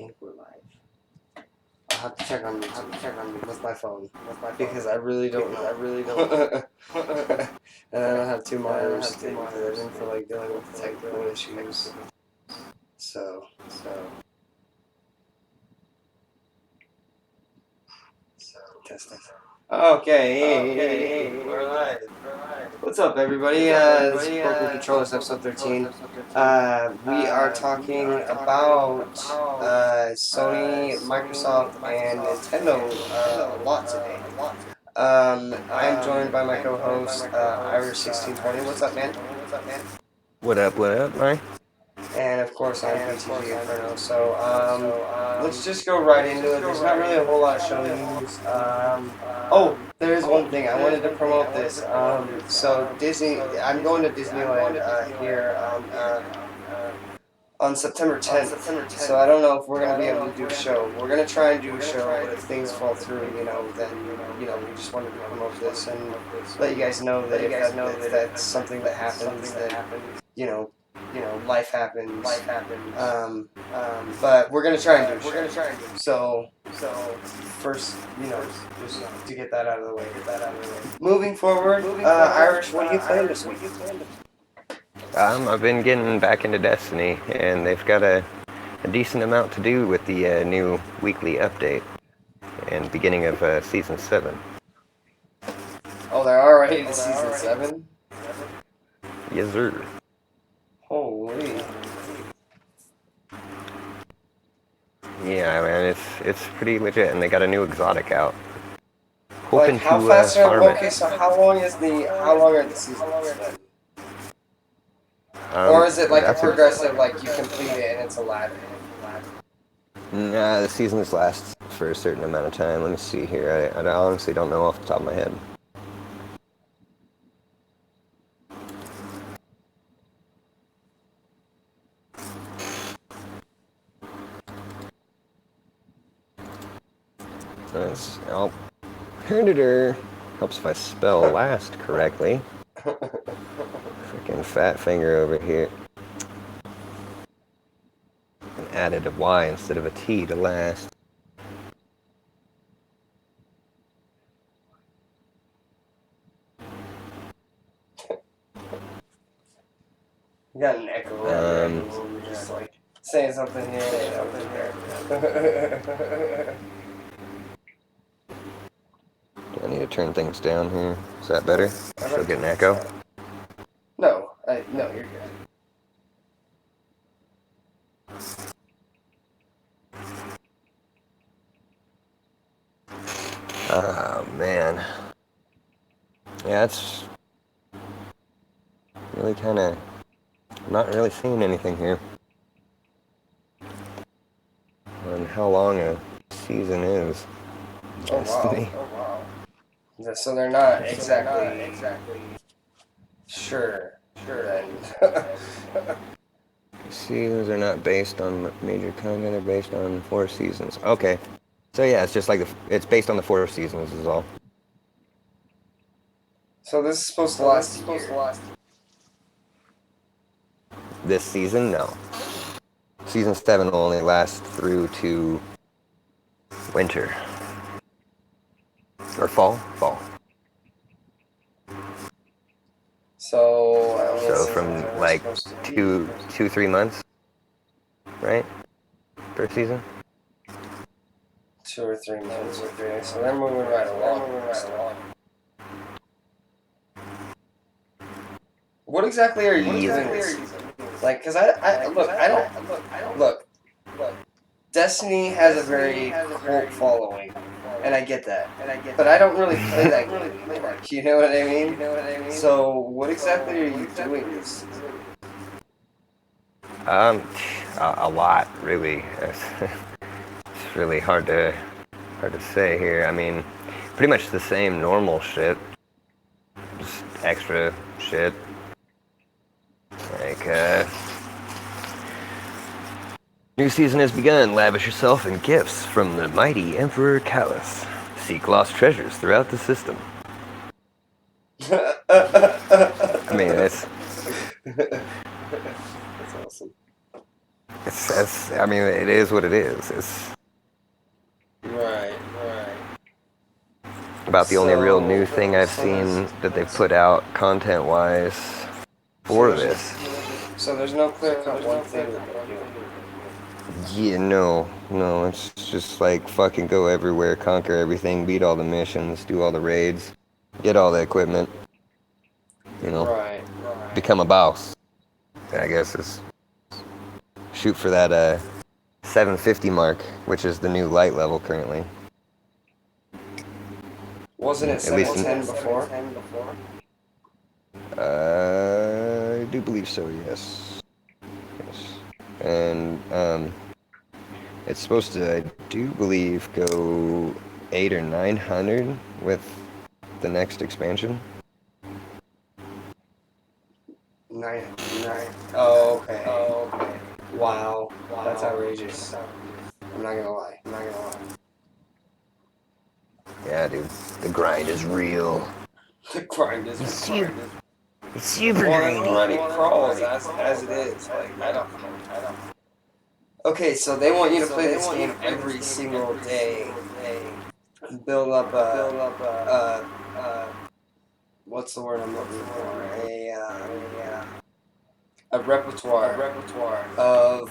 think we're live. I'll have to check on YouTube with my phone. Because I really don't know. And I don't have two monitors today because I didn't feel like dealing with the technical issues. So. Testing. Okay, hey, we're live. What's up, everybody? This is Broken Controllers, episode 13. We are talking about Sony, Microsoft, and Nintendo a lot today. I am joined by my co-host, Irish1620. What's up, man? What up, Mike? And of course, I'm PTG Inferno. So, let's just go right into it. There's not really a whole lot of show news. Oh, there is one thing. I wanted to promote this. So Disney, I'm going to Disneyland here on September 10th. So I don't know if we're going to be able to do a show. We're going to try and do a show, but if things fall through, then we just wanted to promote this and let you guys know that if that's something that happens, that life happens. But we're gonna try and do it. So first, just to get that out of the way. Moving forward, Irish, what are you playing this week? I've been getting back into Destiny, and they've got a decent amount to do with the new weekly update and beginning of Season 7. Oh, they're already to Season 7? Yes, sir. Holy. Yeah, man, it's pretty legit, and they got a new exotic out. Hoping how to fast farm okay, so how long are the seasons? Or is it like a progressive, like you complete it and it's a ladder? Nah, the seasons last for a certain amount of time. Let me see here. I honestly don't know off the top of my head. Herditor helps if I spell last correctly. Freaking fat finger over here. And added a Y instead of a T to last. You got an echo there. You're just like saying something here, something there. Do I need to turn things down here? Is that better? Still get an echo? No, you're good. Oh, man. Yeah, it's really kind of not really seeing anything here. On how long a season is. Oh, wow. So they're not exactly sure then. Seasons are not based on major content, they're based on 4 seasons. Okay. So yeah, it's just like it's based on the 4 seasons is all. So this is supposed to last a year. This season, no. Season 7 will only last through to winter. Or fall? Fall. So from like 3 months, right? Per season? 2 or 3 months, okay. So they're moving right along. What exactly are you using this? Like, cause look. Destiny has a very cult following, and I get that. But I don't really play that game. Like, you know what I mean? So, what exactly are you doing this season? A lot, really. It's really hard to say here. I mean, pretty much the same normal shit, just extra shit. Like, new season has begun. Lavish yourself in gifts from the mighty Emperor Callus. Seek lost treasures throughout the system. I mean, That's awesome. I mean, it is what it is. It's Right. about the only real new thing I've seen that they've put out content-wise for this. So there's no clear-cut one thing that they're doing. Yeah, no, it's just like fucking go everywhere, conquer everything, beat all the missions, do all the raids, get all the equipment, Right. become a boss. I guess is shoot for that 750 mark, which is the new light level currently. Wasn't it At least 710 before? I do believe so, yes. And it's supposed to, I do believe, go 8 or 900 with the next expansion. Nine. Oh, okay. Wow. That's outrageous. I'm not gonna lie. Yeah, dude, the grind is real. The grind is It's real. super Well, it grindy. already crawls as it is. Like, I don't. Okay, so they want you to play this game every single day. Build up what's the word I'm looking for? A repertoire of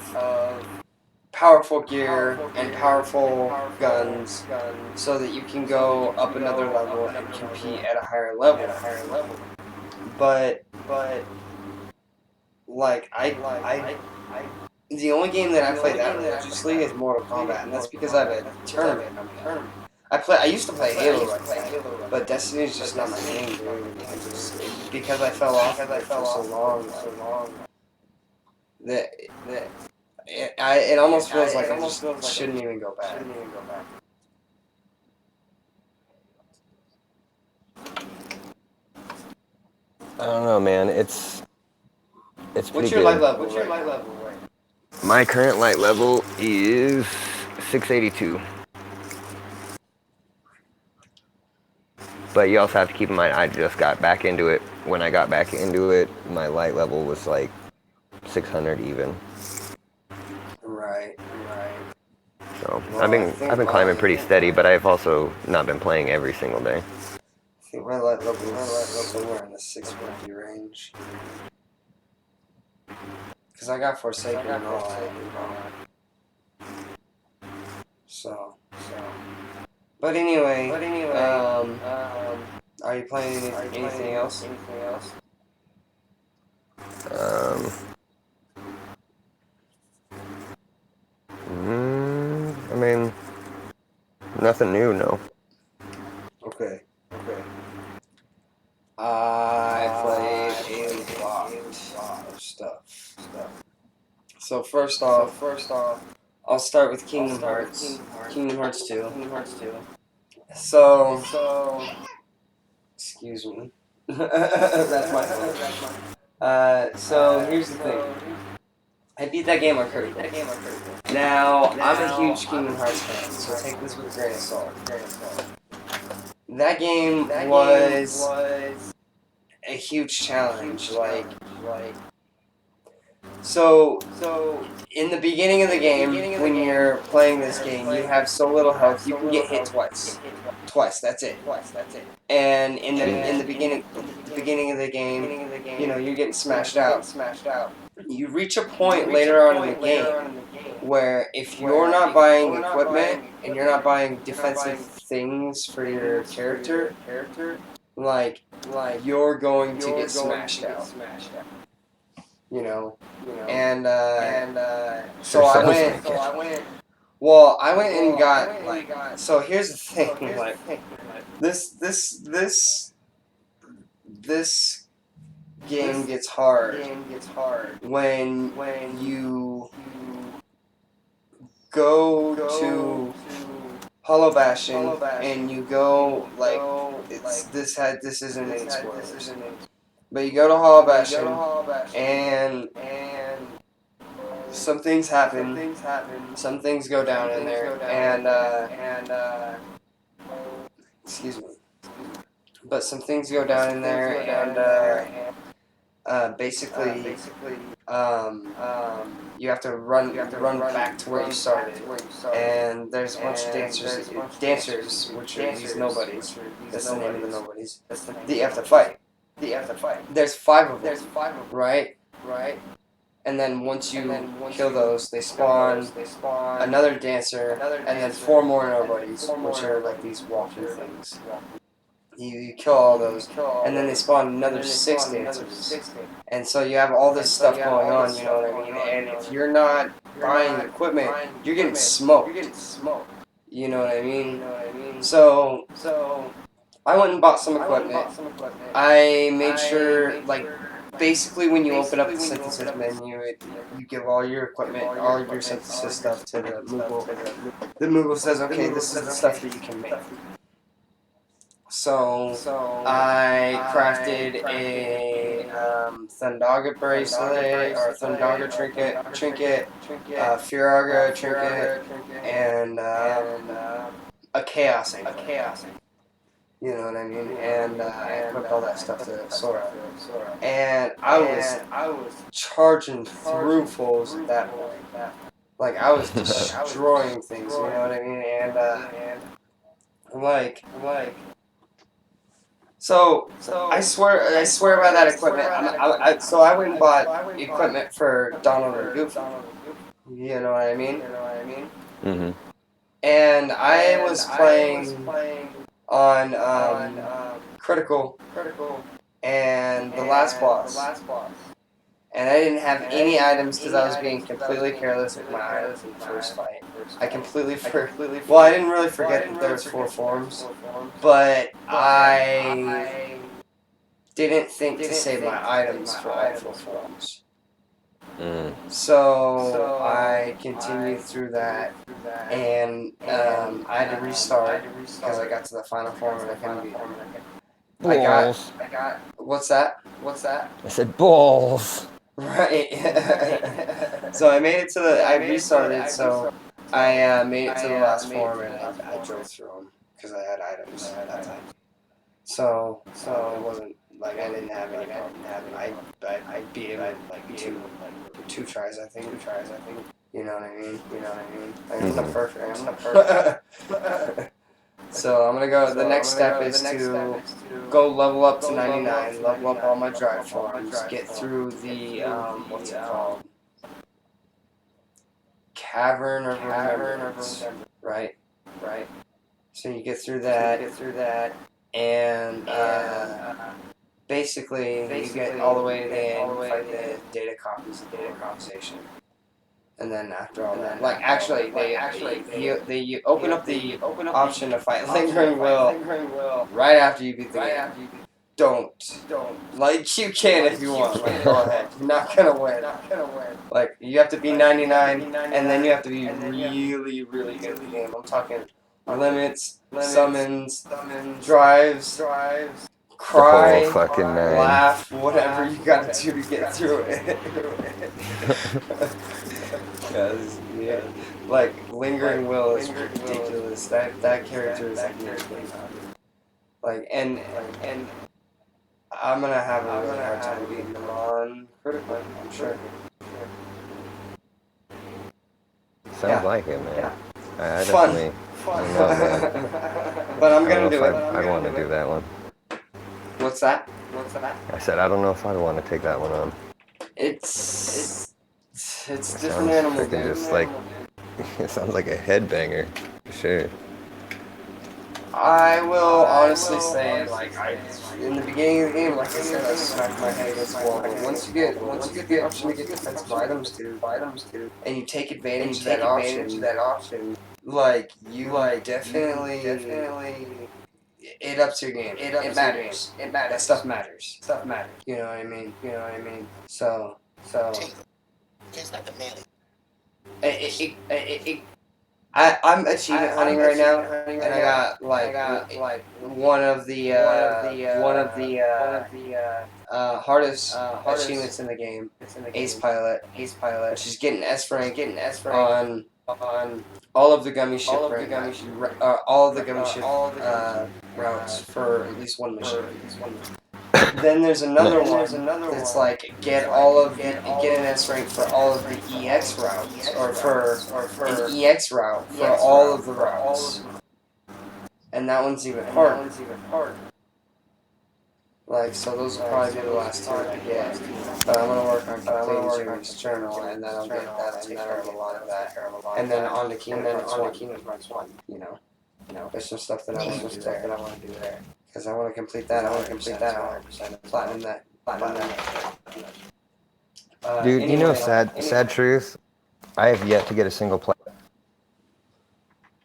powerful gear and powerful guns, so that you can go up another level and compete at a higher level. But like the only game that I play that religiously is Mortal Kombat, and that's because I have a tournament. I used to play Halo like that, but Destiny is just not my game, dude. Because I fell off of it for so long that it almost feels like I just shouldn't even go back. I don't know, man. It's pretty What's your good. light level? My current light level is 682. But you also have to keep in mind, I just got back into it. When I got back into it, my light level was like 600 even. Right. So Well, I've been climbing pretty steady, but I've also not been playing every single day. I think my light level is somewhere in the 650 range. Because I got Forsaken and all that. So. But anyway, are you playing anything else? I mean, nothing new, no. Okay. I played a lot of stuff. So first off, I'll start with Kingdom Hearts. Kingdom Hearts 2. So, excuse me. That's my fault. So here's the thing. I beat that game on critical. Now, I'm a huge Kingdom Hearts fan, so take this with a grain of salt. That game was a huge challenge. So in the beginning of the game, when you're playing this game, you have so little health, you can get hit twice. That's it. And in the beginning of the game, you're getting smashed out. You reach a point later on in the game where if you're not buying equipment and you're not buying defensive things for your character, like you're going to get smashed out. And so I went. Well, I went and got So here's the thing, this game gets hard when you go to Hollow Bastion and you go this isn't any spoilers, but you go to Hollow Bastion and some things happen. Some things go down in there, and excuse me. But some things go down in there, basically, um, you have to run back to where you started, and there's a bunch of dancers, which are these nobodies. That's the name of the nobodies. That you have to fight. There's 5 of them, right? And then once you kill those, they spawn another dancer, and then 4 more nobodies, which are like these walking things. You kill all those, and then they spawn another 6 dancers. And so you have all this stuff going on, you know what I mean? And if you're not buying equipment, you're getting smoked. You know what I mean? So I went and bought some equipment. I made sure, like, basically when you open up the synthesis menu, you give all your equipment, all of your synthesis stuff to the Moogle. The Moogle says, okay, this is the stuff that you can make. So I crafted a Thundaga bracelet, or Thundaga trinket, Firaga trinket, and a Chaos Anklet. You know what I mean? And I equipped all that stuff to Sora. And I was charging through fools at that point. Like, I was destroying things, you know what I mean? And I'm like, so I swear by that equipment. So I went and bought equipment for Donald and Goofy. You know what I mean? Mm-hmm. And I was playing on critical and the last boss, and I didn't have any items because I was being completely careless with my items in the first fight. I well, I didn't really forget that there was 4 forms, but I didn't think to save my items for all 4 forms. So I continued through that, and I had to restart because I got to the final form and I couldn't beat him. Balls. I got. What's that? I said balls. Right. So I made it to the. I restarted, so I made it to the last form and I drove through them because I had items at that time. So it wasn't like I didn't have any problem having. I beat him in like two tries, I think. You know what I mean? Like, I'm not perfect. So I'm gonna go. The next step is to go level up to 99, level up all my drive forms, get through the what's it called? Cavern of Remembrance, right? So you get through that, and basically you get all the way to the end, you fight the data copies of data conversation. And then after all that, like actually, they open up the option to fight Lingering Will right after you beat the game. Don't. Like, you can if you want. Like, go ahead. You're not gonna win. Like, you have to be 99, and then you have to be really, really good at the game. I'm talking limits, summons, drives, cry, the whole fucking nine. laugh, whatever you gotta do to get through it. Yeah, like Lingering Will is ridiculous. That character is like and I'm gonna have a really hard time beating them on critical, I'm sure. Sounds like it, man. Yeah. I Fun. definitely. I don't know, man. But I'm gonna do it. I'd want to do that one. What's that? I said I don't know if I'd want to take that one on. It's It different sounds animal. freaking just like it sounds like a headbanger, for sure. I will honestly say, like, in the beginning of the game, like I said, I smacked my head against the wall. But once you get the option to get defensive items too, and you take advantage of that option, like you definitely it ups your game. It matters. That stuff matters. You know what I mean? So. Just like a melee. I'm achievement hunting right now, and I got like one of the hardest achievements in the game, Ace Pilot, which is getting S rank on all of the gummy ship all of the gummy ship routes for at least one mission. Then there's another Nice. one that's like get an S rank for all of the EX routes, or for an EX route for all of the routes, and that one's even harder. Like, so those will probably be the last two I get. But I'm gonna work on completing Jimmy's journal, and then that'll take care of a lot of that. And then on to Kingdom Hearts 1. You know, there's some stuff that I want to do there. Because I want to complete that. I want to complete that 100%. Platinum that. Dude, you know, Anyway, sad truth. I have yet to get a single plat.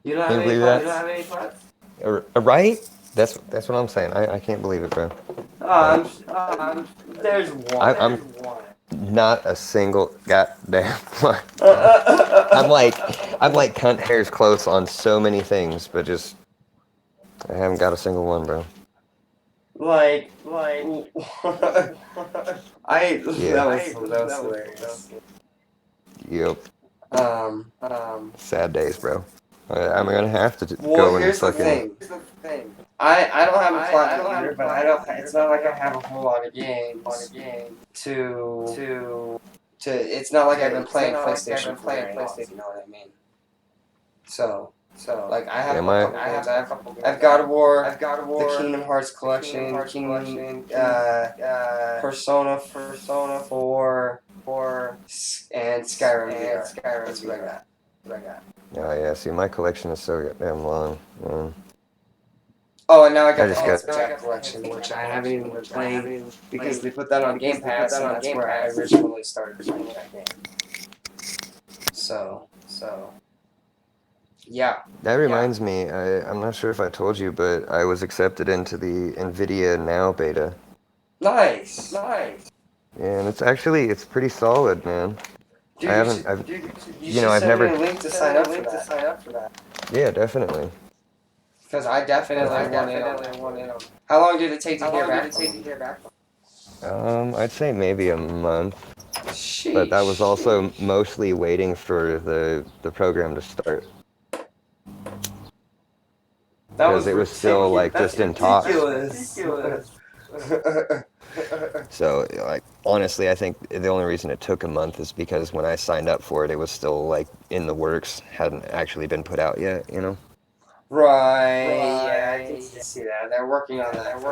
You don't Can have you any believe plats? that? You don't have any plats? Right? That's what I'm saying. I can't believe it, bro. There's one. I'm not a single goddamn plat. I'm like cunt hairs close on so many things, but just I haven't got a single one, bro. Like, Yeah. that was hilarious. Yep. Sad days, bro. I'm gonna have to Well, go and here's the fucking. thing. I don't have a platinum either, but I don't. It's not like I have a whole lot of games to. It's not like I've been playing PlayStation for very long. You know what I mean? So like I have a couple games. I've God of War, the Kingdom Hearts collection, Persona 4, and Skyrim VR. That's what I got. Oh yeah, see, my collection is so goddamn long. Man. Oh, and now I got I the just Hands got- Jack collection, which I haven't even been playing because they put that on Game Pass, and that's where I originally started playing that game. So, yeah. That reminds me, I'm not sure if I told you, but I was accepted into the NVIDIA Now beta. Nice. Yeah, and it's pretty solid, man. Dude, I you haven't, should I've send never. me a link to sign up for that. Yeah, definitely. Because I definitely want in on it. How long did it take to hear back? I'd say maybe a month, Sheesh. but that was also mostly waiting for the program to start. Because it was still like just in talks. Ridiculous. So like honestly, I think the only reason it took a month is because when I signed up for it, it was still like in the works, hadn't actually been put out yet, you know. Right. Yeah, I can see that. They're working on that.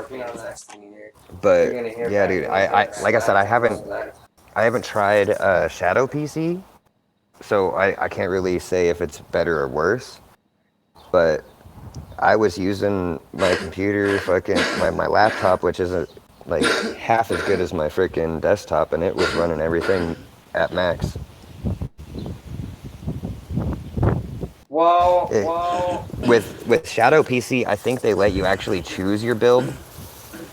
But You're gonna hear yeah, back dude, when I it like I said, I gets haven't tried Shadow PC, so I can't really say if it's better or worse. But I was using my computer, fucking my laptop, which isn't like half as good as my freaking desktop, and it was running everything at max. Well. With Shadow PC, I think they let you actually choose your build,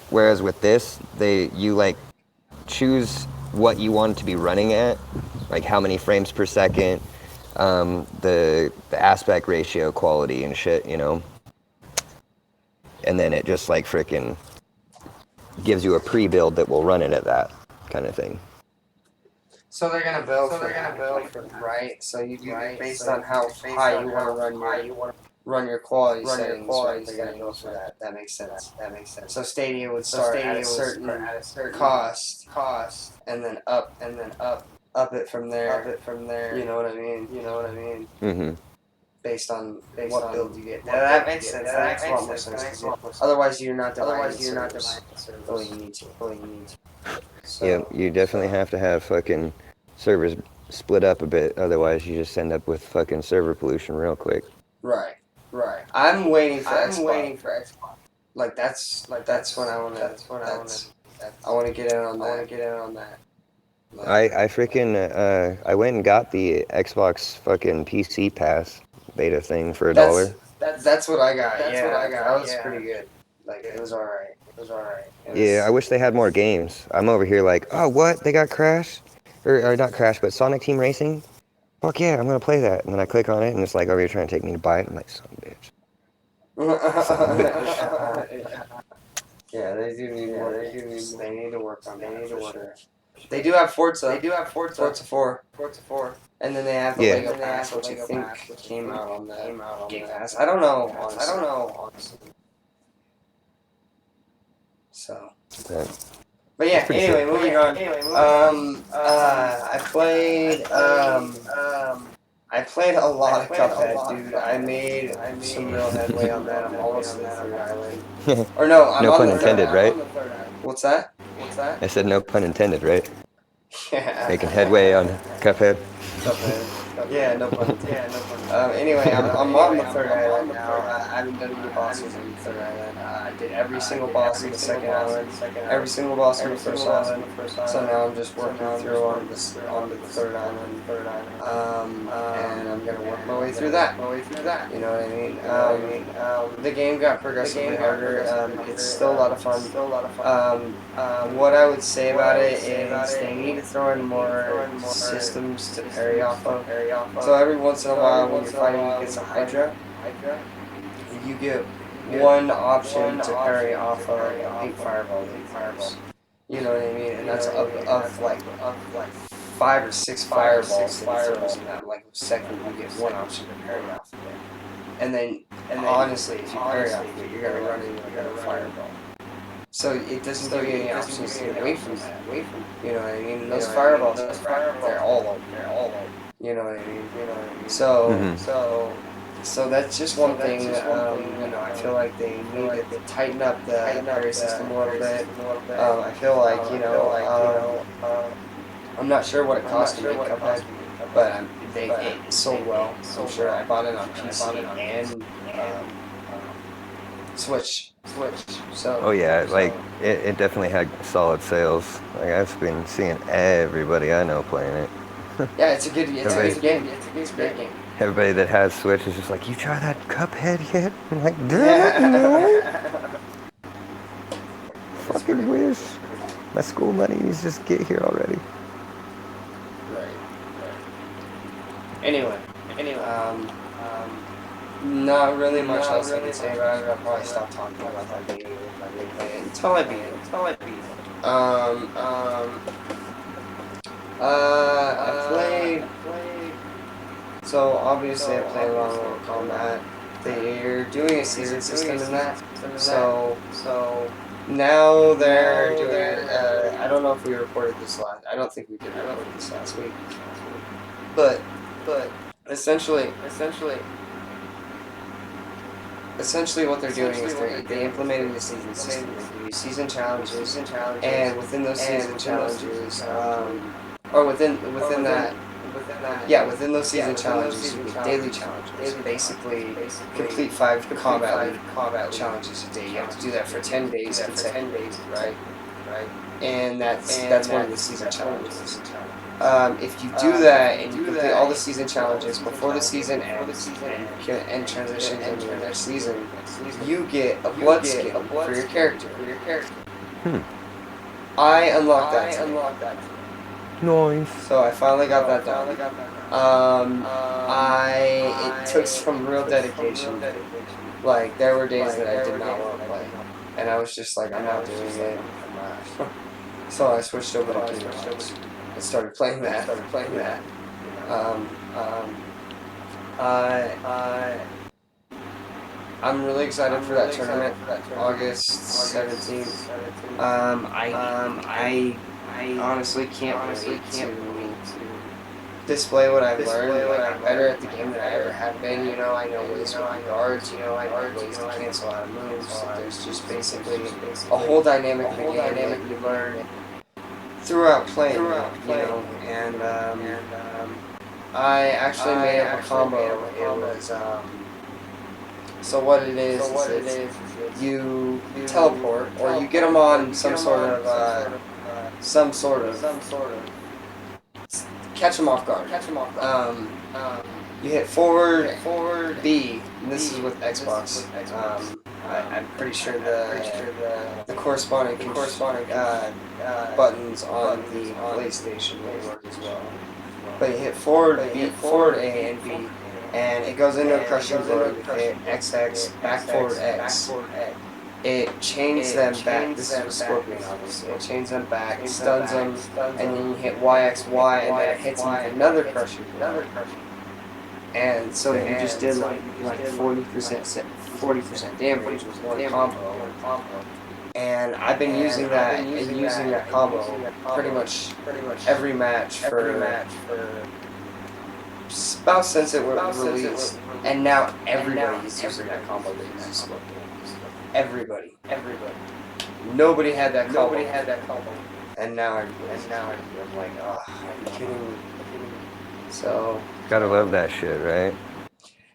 whereas with this, you like choose what you want it to be running at, like how many frames per second, the aspect ratio, quality, and shit, you know. And then it just like freaking gives you a pre-build that will run it at that kind of thing. So they're gonna build for right. So you do based on how high you want to run your quality settings. Right? They're gonna build for that. That makes sense. So Stadia would start at a certain cost, and then up it from there. You know what I mean? Mm-hmm. Based on what build you get. That makes sense. That makes a lot more sense. Otherwise, you're not dividing servers the way you need to. So, Yeah, you definitely have to have fucking servers split up a bit, otherwise you just end up with fucking server pollution real quick. Right. I'm waiting for Xbox. Like that's when I want to. I want to get in on that. I freaking I went and got the Xbox fucking PC Pass beta thing for $1. That's what I got. That was pretty good. Like it was alright. Yeah, I wish they had more games. I'm over here like, oh, what? They got Crash? Or not Crash, but Sonic Team Racing? Fuck yeah, I'm gonna play that. And then I click on it, and it's like, oh, you're trying to take me to buy it? I'm like, son of a bitch. Son of a bitch. Yeah, they do need more. They need to work on that for sure. They do have Forza. Forza 4. And then they have the Lego Pass, which I think came out on the Game Pass. I don't know, honestly. So, But yeah, That's pretty anyway, sick. moving on. I played a lot of Cuphead, dude. I made some real headway on that. I'm almost to the third island. Or no, I'm No on pun the third intended, island. right? What's that? I said no pun intended, right? Yeah. Making headway on Cuphead. Cuphead. Yeah, no pun intended. Anyway, I'm on the third island now. I haven't done any bosses on the third island. I did every single boss on the second island, every single boss on the first island. So now I'm just working through on the third island. And I'm gonna work my way through that. You know what I mean? The game got progressively harder. It's still a lot of fun. What I would say about it is they need to throw in more systems to parry off of. So every once in a while, when you're fighting against a Hydra, you get one option to parry off of a pink fireball that he fires. You know what I mean? And that's of like 5 or 6 fireballs that he throws in that like second. You get one option to parry off of it. And then honestly, if you parry off of it, you're gonna run into another fireball. So it doesn't give you any options to get away from that. You know what I mean? And those fireballs, they're all over. You know what I mean? So that's just one thing. I feel like they need to tighten up the parry system a little bit. I feel like I'm not sure what it cost to make Cuphead, but it sold well. I'm sure I bought it on PC and Switch. So. Oh yeah, like it definitely had solid sales. Like I've been seeing everybody I know playing it. Yeah, it's a good game. It's a great game. Everybody that has Switch is just like, you try that Cuphead yet? I'm like, no. Fucking wish. My school money needs to just get here already. Right. Anyway, not really much else I can say about it. I'll probably stop talking about that game until I beat it. I played. So obviously I played a lot of Mortal Kombat. They're doing a season system in that. So now they're doing. I don't know if we reported this last. I don't think we did record this last week. But essentially what they're doing is they implemented the season system. They give you season challenges, and within those season challenges, or within those season challenges, you get daily challenges. Basically, complete 5 combat challenges a day. You have to do that for 10 days consecutively, right? And that's one of the season challenges. If you do that and you complete all the season challenges before the season ends and transitions into the next season, you get a blood skin for your character. I unlocked that today. Nice. So I finally got that done. It took some real dedication. Like there were days that I did not want to play, and I was just like, I'm not doing it. So I switched over to Kingdom Hearts. I started playing that. I'm really excited for that tournament, August 17th. I honestly can't wait to display what I've learned. Like, I'm better at the game than I ever have been. You know, I know ways to run guards. You know, I know ways to cancel out of moves. There's just basically a whole dynamic of the game that you learn throughout playing. You know, and I actually made up a combo. It was so what it is you teleport, or you get them on some sort of catch them off guard. You hit forward B, and this is with Xbox. I'm pretty sure the corresponding buttons on the PlayStation will work as well. But you hit forward A and B, and it goes into a crushing blow. You hit XX, back forward X. It chains them back. This is with Scorpion, obviously. It chains them back, stuns them, and then you hit YXY, and then it hits them with another crushing blow. And so you just did like 40% damage with one combo. and I've been using that combo pretty much every match for about since it was released, and now everybody's using that combo that uses Scorpion. Everybody. Nobody had that combo. And now everybody's. I'm like, oh, are you kidding me? So. Gotta love that shit, right?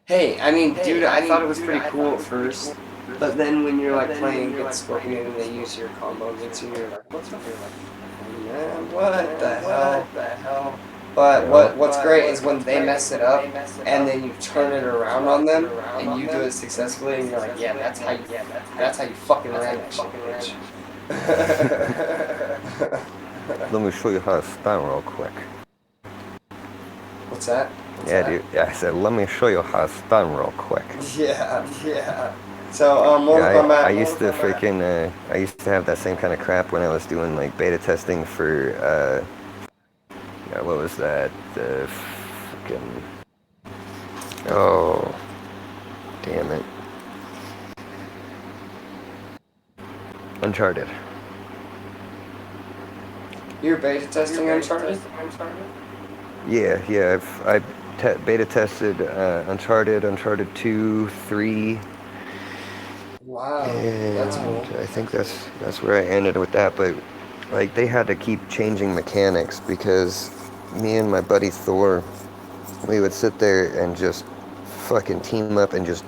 Hey, I mean, dude, I thought it was pretty cool at first, but then when you're like playing against Scorpion and they use your combo against you, you're like, what the man, what the hell? But what's great is when they mess it up and then you turn it around on them and you do it successfully and you're like, yeah, that's how you fucking ran that shit, bitch. Let me show you how to stun real quick. What's that? Dude. Yeah, I said, let me show you how to stun real quick. Yeah. So, Mortal Kombat. I used to freaking, I used to have that same kind of crap when I was doing like beta testing for, what was that? The fucking. Oh, damn it. Uncharted. You're beta testing Uncharted? Yeah. I beta tested Uncharted 2, 3. Wow, and that's cool. I think that's where I ended with that, but like they had to keep changing mechanics because me and my buddy Thor, we would sit there and just fucking team up and just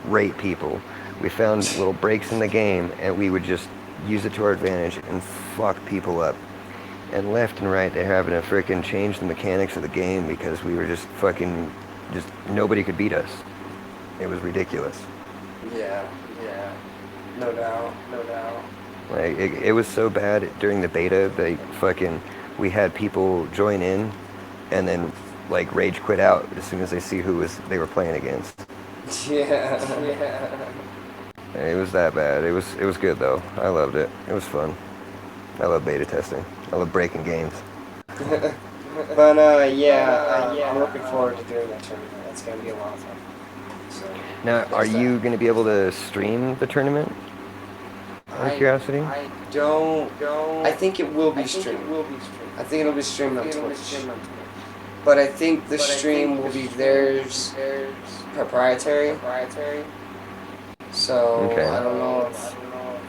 rape people. We found little breaks in the game and we would just use it to our advantage and fuck people up. And left and right, they're having to freaking change the mechanics of the game because we were just nobody could beat us. It was ridiculous. Yeah, no doubt. Like, it was so bad during the beta, we had people join in and then, like, rage quit out as soon as they see who they were playing against. Yeah. It was that bad. It was good, though. I loved it. It was fun. I love beta testing. I love breaking games. But, I'm looking forward to doing that tournament. It's going to be a lot of fun. So, now, are you going to be able to stream the tournament? Out of curiosity? I think it will be streamed. I think it'll be streamed on Twitch. But I think the stream will be theirs proprietary. So, okay. I don't know if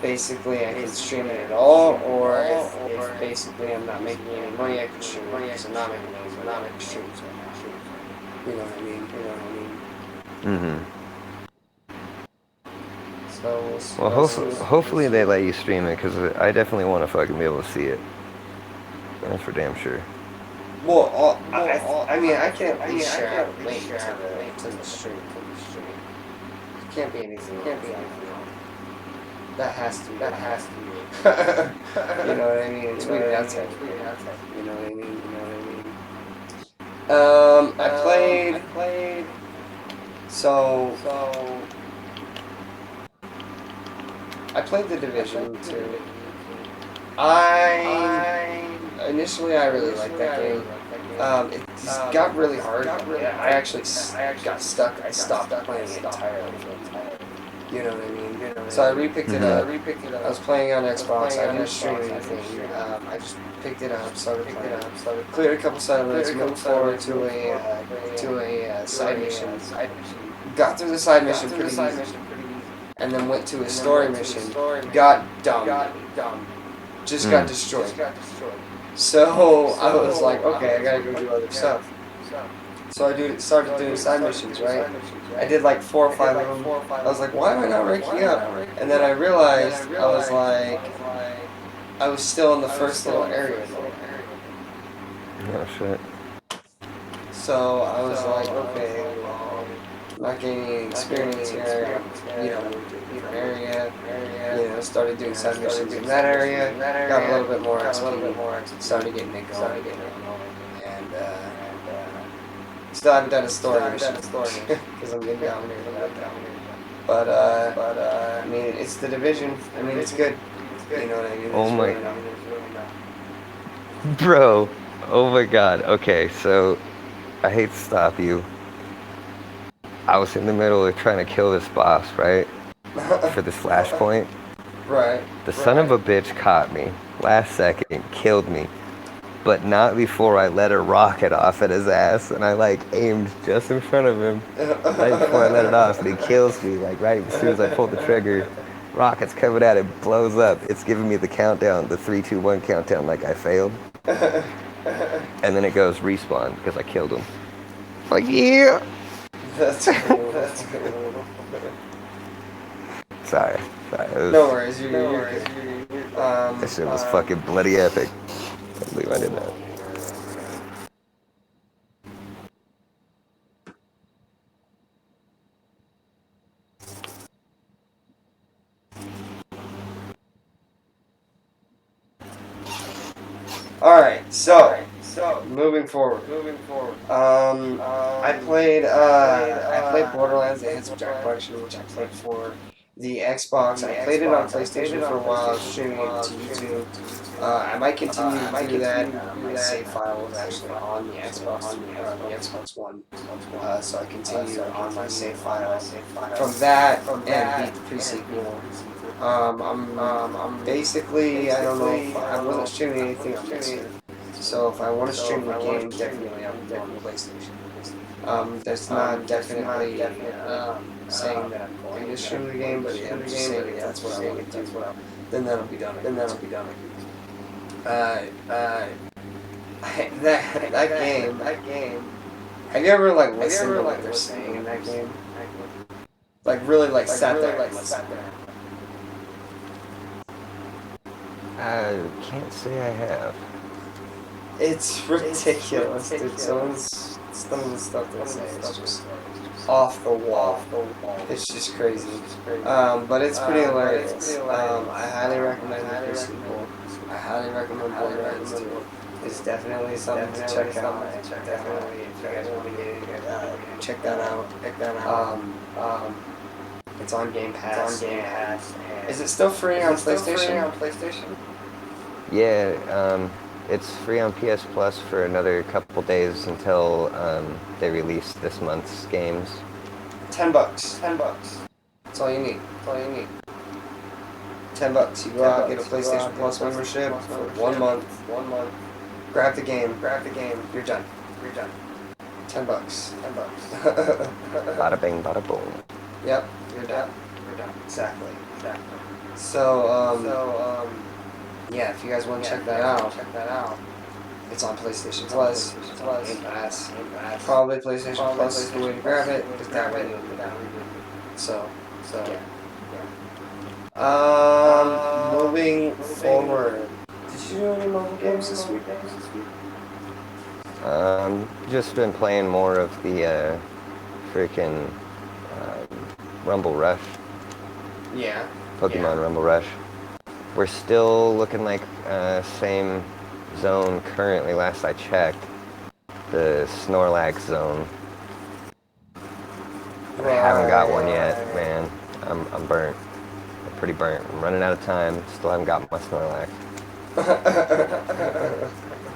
basically I can stream it at all, or if basically I'm not making any money, I can stream it because I'm not making money, so I'm not making streams right now. You know what I mean? Mm-hmm. So well, hopefully they let you stream it, because I definitely want to fucking be able to see it. That's for damn sure. Well, I mean, I can at least share a link to the stream. It can't be anything. That has to be. You know what I mean? Tweet it out there. You know what I mean? I played. So I played The Division 2. Initially I really liked that game. It just got really hard. I actually got stuck. I stopped playing it entirely. You know what I mean? So I repicked it up. I was playing on Xbox. I didn't stream anything. I just picked it up, started playing it. Cleared a couple side limits, moved forward to a side mission. Got through the side mission pretty easy. And then went to a story mission. Got dumb. Just got destroyed. So I was like, okay, I gotta go do other stuff. So I started doing side missions, right? I did like 4 or 5 of them. I was like, why am I not ranking up? And then I realized, I was still in the first little area. Oh shit. So I was like, okay, well, I'm not gaining any experience here. Moved to a different area. Started doing side missions in that area. Got a little bit more XP. Started getting it going. And still haven't done a story mission because I'm getting down here. But I mean, it's The Division. I mean, it's good. You know what I mean? Oh my. Bro. Oh my god. Okay, so I hate to stop you. I was in the middle of trying to kill this boss, right? For this flashpoint. Right. The son of a bitch caught me last second, killed me, but not before I let a rocket off at his ass, and I like aimed just in front of him right before I let it off, and he kills me like right as soon as I pull the trigger. Rocket's coming at it, blows up. It's giving me the countdown, the 3, 2, 1 countdown, like I failed. And then it goes respawn because I killed him. Like, yeah. That's cool. That's cool. Sorry. No worries. You're good. That shit was fucking bloody epic. I can't believe I did that. All right. So moving forward. I played Borderlands: The Handsome Jack Collection, which I played for the Xbox. I played it on PlayStation for a while. I was streaming it to YouTube. I might continue to do that. My save file was actually on the Xbox One, so I continue on my save file from that and beat the pre-sequel. I'm basically, I don't know if I wasn't streaming anything on this year. So if I want to stream the game, definitely I'm on PlayStation. That's not definitely saying that I'm going to stream the game, but I'm just saying if that's what I want to do, then that'll be done. That game. Have you ever like listened to what they're saying in that game? Like really like sat there. I can't say I have. It's ridiculous, dude. Some of the stuff they say is just off the wall. It's just crazy. But it's pretty hilarious. I highly recommend the sequel. I highly recommend Borderlands 2. It's definitely something to check out. Definitely, if you guys want to get it, check that out. It's on Game Pass. Is it still free on PlayStation? Yeah, it's free on PS Plus for another couple days until they release this month's games. $10. That's all you need. $10. You go out, get a PlayStation Plus membership for 1 month. Grab the game. You're done. $10. Bada bing, bada boom. Yep, you're done. Exactly. So, yeah, if you guys want to check that out, it's on PlayStation Plus, Game Pass. Probably PlayStation Plus is the way to grab it, because that way you'll get out. So, yeah. Moving forward. Did you do any mobile games this week? Just been playing more of the freaking Rumble Rush. Yeah. Pokemon Rumble Rush. We're still looking like same zone currently, last I checked. The Snorlax zone. I haven't got one yet, man. I'm burnt. I'm pretty burnt. I'm running out of time. Still haven't got my Snorlax.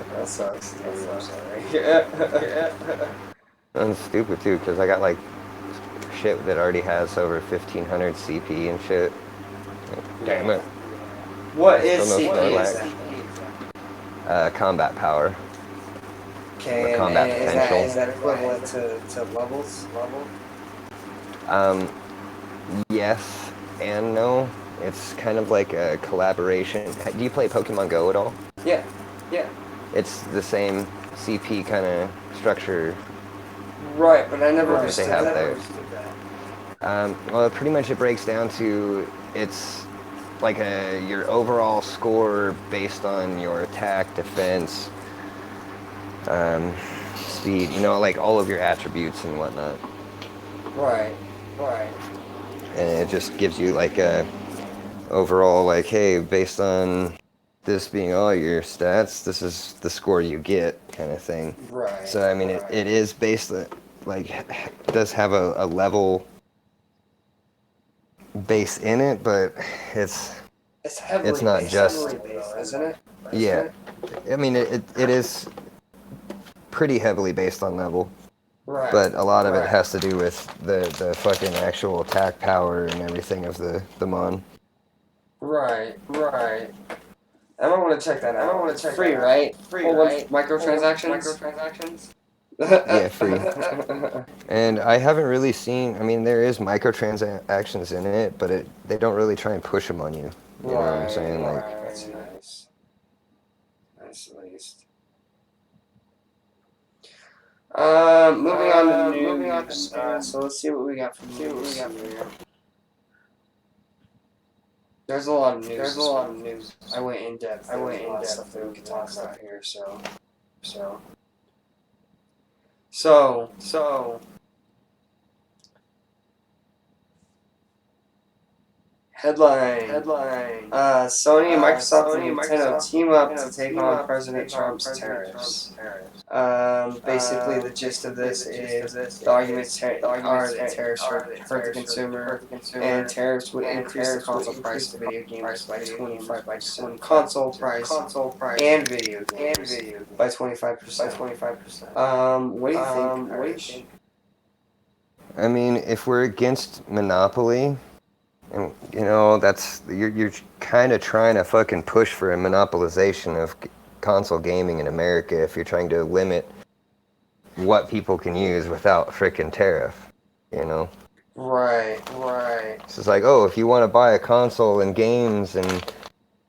That sucks. I'm sorry. And stupid too, because I got like shit that already has over 1500 CP and shit. Damn it. What is Still no CP? Combat power. Okay, combat and potential. is that equivalent to levels? Yes and no. It's kind of like a collaboration. Do you play Pokemon Go at all? Yeah. It's the same CP kind of structure. Right, but I never Right, understood they have that. theirs. Well, pretty much it breaks down to it's like your overall score based on your attack, defense, speed. You know, like all of your attributes and whatnot. Right. And it just gives you like a overall like, hey, based on this being all your stats, this is the score you get, kind of thing. Right. So I mean, it is based like it does have a level base in it, but it's not just based, isn't it? yeah. I mean, it is pretty heavily based on level, Right. but a lot of it has to do with the fucking actual attack power and everything of the mon. Right. I might want to check that out. Free, right? Free, right? Microtransactions. Yeah, free. And I haven't really seen. I mean, there is microtransactions in it, but they don't really try and push them on you. You know what I'm saying? Like, That's nice. Nice at least. Moving on to news. So let's see what we got from news here. There's a lot of news. I went in depth. A lot of stuff that we could talk about here. So. Headline. Sony, Microsoft, and Nintendo team up to take on President Trump's tariffs. Basically, the gist of this is the arguments are that tariffs hurt the consumer, and tariffs would increase the console price of video games by 25%. Console price and video games by 25%. What do you think? What do you think? I mean, if we're against monopoly, and you know that's you're kind of trying to fucking push for a monopolization of console gaming in America if you're trying to limit what people can use without frickin' tariff, you know? Right. So it's like, oh, if you want to buy a console and games and,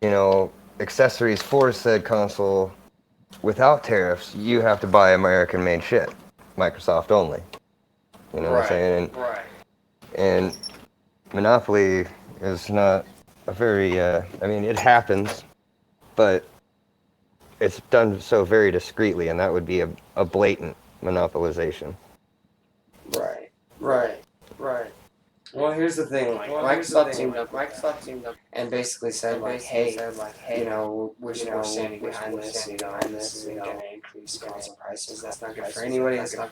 you know, accessories for said console without tariffs, you have to buy American-made shit, Microsoft only. You know what I'm saying? And monopoly is not a very, I mean, it happens, but it's done so very discreetly, and that would be a blatant monopolization. Right. Well, here's the thing. Like, Microsoft teamed up and basically said, like, hey, you know, we're standing behind this. You know, and this is going to increase console prices. That's not good for anybody. It's not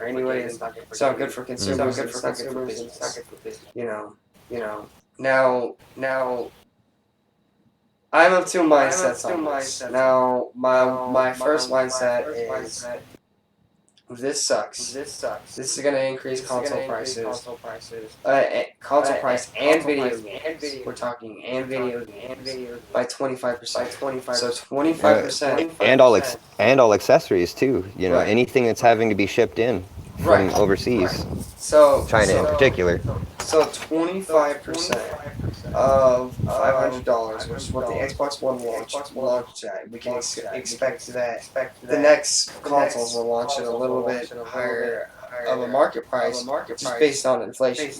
good for consumers. It's not good for business. You know. Now, I'm of two mindsets on this. Now, my first mindset is this sucks. This is going to increase console prices. Console price and video games. We're talking and video games by 25%. So 25%. And all accessories too. You know, anything that's having to be shipped in from overseas. So China in particular. So 25% of $500, which is what the Xbox One launched at. We can expect that the next consoles will launch at a little bit higher of a market price, just based on inflation.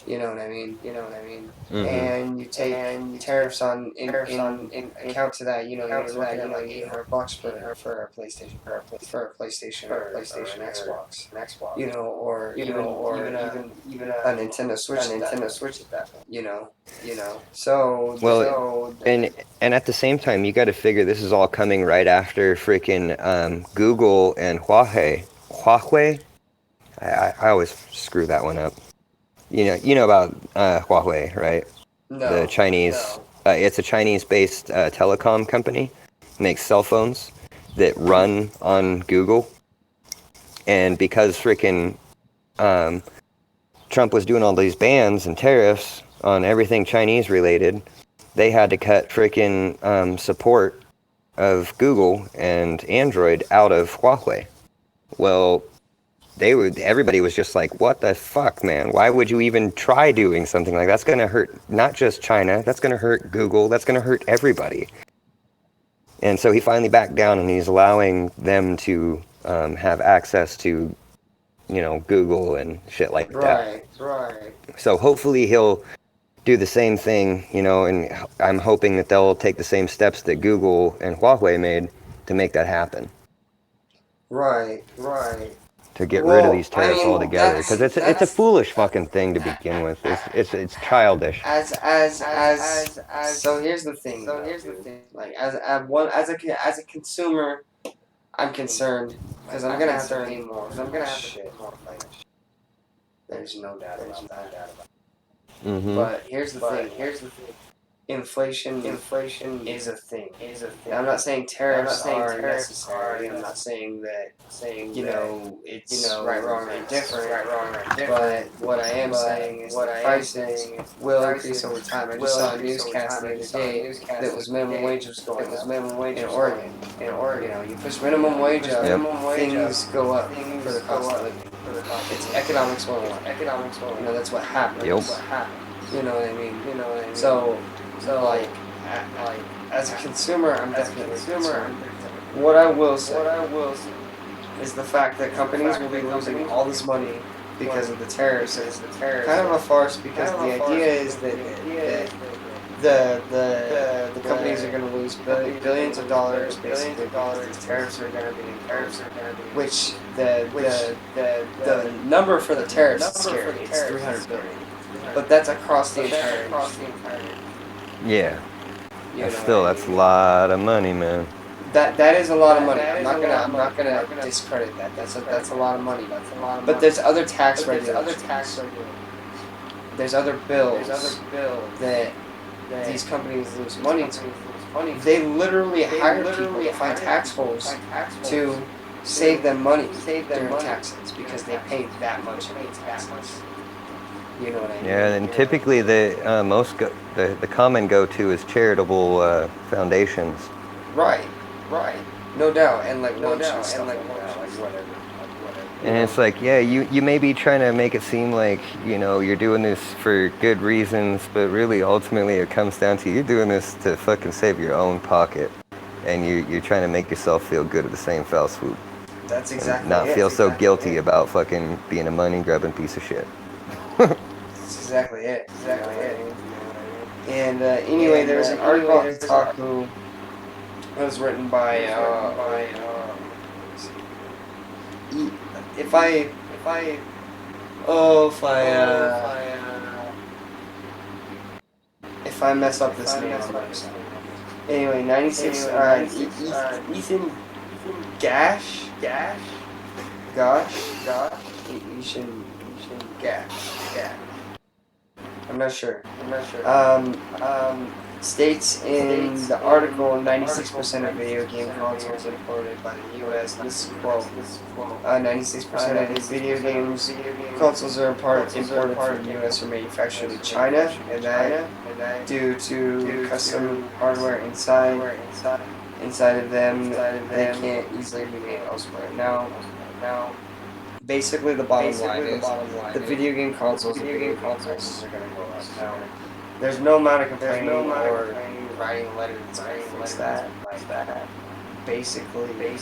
You know what I mean? Mm-hmm. And you take tariffs in account to that. You know, you're looking at like $800 for a PlayStation, or an Xbox. You know, or even a Nintendo Switch. At that point. You know. So and at the same time, you got to figure this is all coming right after freaking Google and Huawei. I always screw that one up. You know about Huawei, right? No. The Chinese. No. It's a Chinese-based telecom company. Makes cell phones that run on Google. And because freaking Trump was doing all these bans and tariffs on everything Chinese related, they had to cut freaking support of Google and Android out of Huawei. Well, everybody was just like, what the fuck, man? Why would you even try doing something like that? That's going to hurt not just China, that's going to hurt Google, that's going to hurt everybody. And so he finally backed down, and he's allowing them to have access to, you know, Google and shit like that. Right. So hopefully he'll do the same thing, you know, and I'm hoping that they'll take the same steps that Google and Huawei made to make that happen. Right. To get rid of these tariffs altogether, because it's a foolish fucking thing to begin with. It's childish. So here's the thing. Like as a consumer, I'm concerned because I'm gonna have to pay more. There's no doubt about that. Mm-hmm. But here's the thing. inflation is a thing. Now, I'm not saying tariffs are necessary. I'm not saying that it's right, wrong, or indifferent. But what I am saying is that prices will increase over time. I just saw a newscast the other day that was minimum wage was going up in Oregon. You push minimum wage up, things go up for the cost of living. It's economics 101. That's what happens. Yep. You know what I mean? So like as a consumer, I'm definitely concerned. What I will say is the fact that companies will be losing all this money because of the tariffs is kind of a farce, because the idea is that the companies are going to lose billions of dollars basically because these tariffs are going to be which the number for the tariffs is scary. It's 300 billion, but that's across the entire industry. Yeah. That's a lot of money, man. That is a lot of money. I'm not gonna discredit that. That's a lot of money. But there's other tax regulations. There's other bills that these companies lose money to. They literally hire people to find tax holes to save them money during taxes because they pay that much in taxes. You know what I mean? Yeah, and typically the common go-to is charitable foundations. Right, no doubt, and like lunch and stuff like that, like whatever. And it's like, yeah, you may be trying to make it seem like, you're doing this for good reasons, but really, ultimately, it comes down to you're doing this to fucking save your own pocket, and you're trying to make yourself feel good at the same foul swoop. That's exactly not it. feel so guilty about fucking being a money-grubbing piece of shit. That's exactly it. And anyway, there was an article on Kotaku that was written by if I mess up this name, I'm sorry. Anyway, 96. Ethan Gash. I'm not sure. States in the article 96% of video game consoles imported by the U.S. This is quote. 96% of these video games consoles are imported from the U.S. or manufactured in China, and that due to custom hardware inside of them, they can't easily be made elsewhere. Now, basically the bottom line is the video game consoles are going to go up. Now, there's no amount of complaining or writing a letter that's going to fix that. Basically,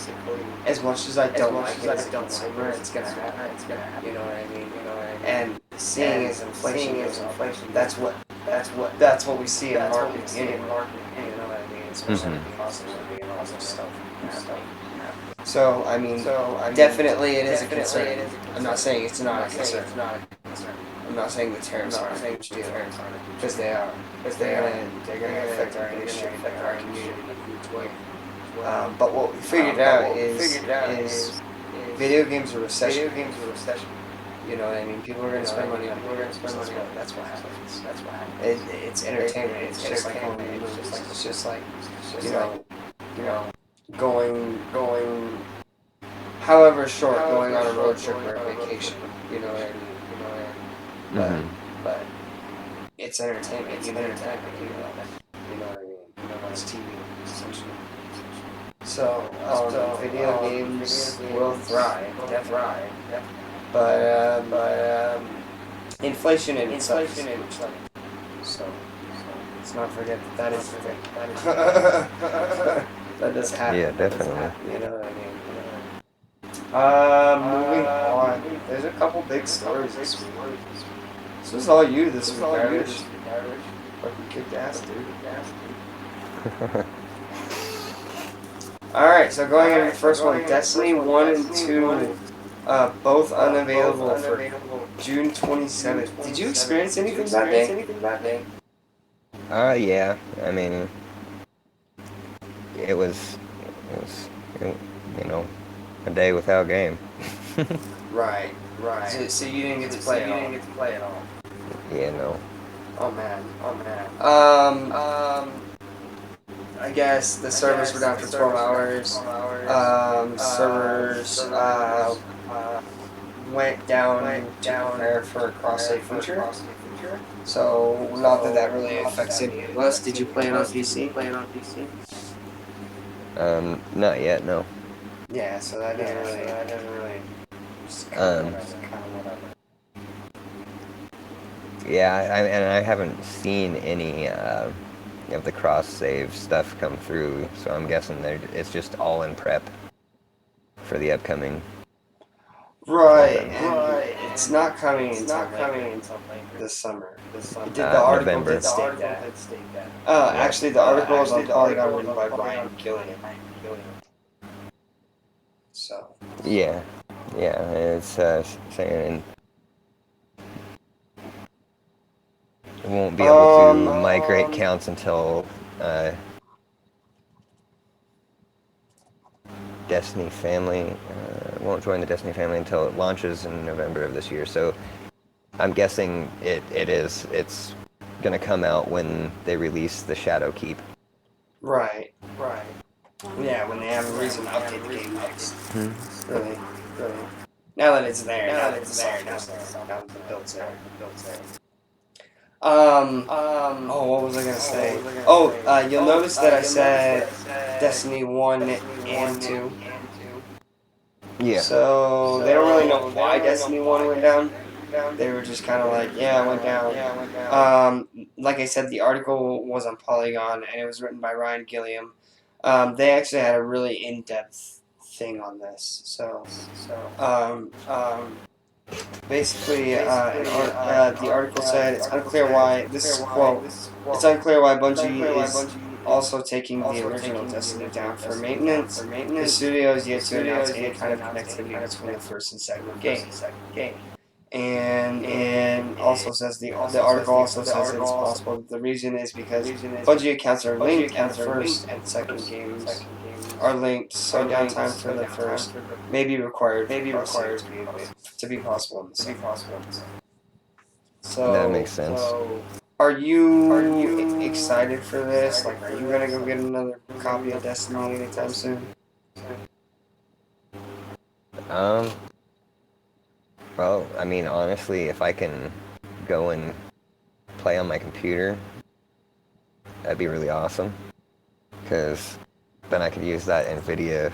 as much as I don't like it as a consumer, it's going to happen. You know what I mean? And seeing as inflation goes up, that's what we see in marketing. You know what I mean? Especially with the cost of living and all this stuff. So, I mean, definitely it is a concern. I'm not saying it's not a concern. I'm not saying the tariffs aren't a huge deal, because they are. They're gonna affect our industry, affect our community in a huge way. But what we figured out is video games are recession. You know what I mean? People are gonna spend money on it. That's what happens. It's entertainment. It's just like going to movies. It's just like you know. Going however short, going on a road trip or a vacation, you know what I mean? But it's entertainment. You know what I mean? It's TV, essentially. So video games will thrive, definitely. But inflation and such. So let's not forget that is the thing. That does happen. Yeah, definitely. You know what I mean? Moving on. There's a couple big stories this week. This was all you this week, Irish. Fucking kicked ass, dude. Alright, so going into the first one, Destiny 1 and 2, both unavailable for June 27th. Did you experience anything that day? Yeah. I mean, it was a day without game. Right. So you didn't get to play at all? Yeah, no. I guess the servers were down for 12 hours. Servers went down to prepare for a cross-save feature. So not that that really affects any of us. Did you play it on PC? Not yet, no. Yeah, so that doesn't really. Just kind of whatever. Yeah, and I haven't seen any of the cross-save stuff come through, so I'm guessing it's just all in prep for the upcoming. Right. It's not coming until this summer. The article November. did state that. Actually, the article is on Polygon written by Ryan Gilliam. So. Yeah, it's saying it won't be able to migrate counts until Destiny family won't join the Destiny family until it launches in November of this year. So I'm guessing it's gonna come out when they release the Shadow Keep. Right. Yeah, when they have a reason to update the game next. Really. Now that it's there, now that the build's there. Oh, what was I gonna say? You'll notice that I said Destiny 1 and 2. Yeah. So they don't really know why Destiny 1 went down. They were just kind of like, yeah, it went down. Like I said, the article was on Polygon, and it was written by Ryan Gilliam. They actually had a really in-depth thing on this. So basically, the article said it's unclear why, this is a quote, it's unclear why Bungie is also taking the original Destiny down for maintenance. The studio is yet to announce any kind of connectivity between the first and second game. And also says the article also says that it's possible that the reason is because Bungie accounts are linked and the first and second games are linked, so downtime for the first may be required to be possible in the second. So That makes sense. Are you excited for this? Like, are you gonna go get another copy of Destiny anytime soon? Well, I mean, honestly, if I can go and play on my computer, that'd be really awesome. Because then I could use that NVIDIA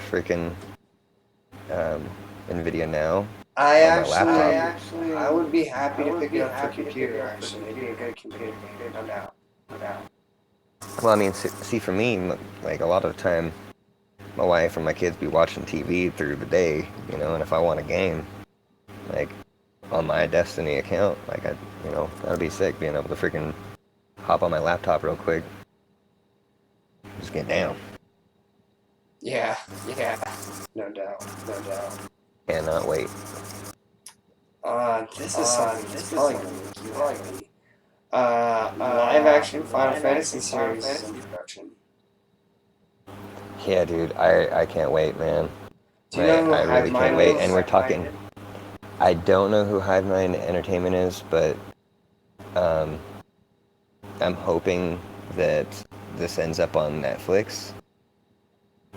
Now. I would be happy to pick it up for computer, actually. It'd be a good computer, no doubt. Well, I mean, see, for me, like, a lot of the time, my wife and my kids be watching TV through the day, and if I want a game, like, on my Destiny account, like, that'd be sick, being able to freaking hop on my laptop real quick. Just get down. Yeah, no doubt. Cannot wait. This is something that's probably going to make you happy. Live action Final Fantasy series is in production. Yeah, dude, I can't wait, man. Do you know who I really Hive can't Mind wait. is? And we're talking. I don't know who Hive Mind Entertainment is, but I'm hoping that this ends up on Netflix.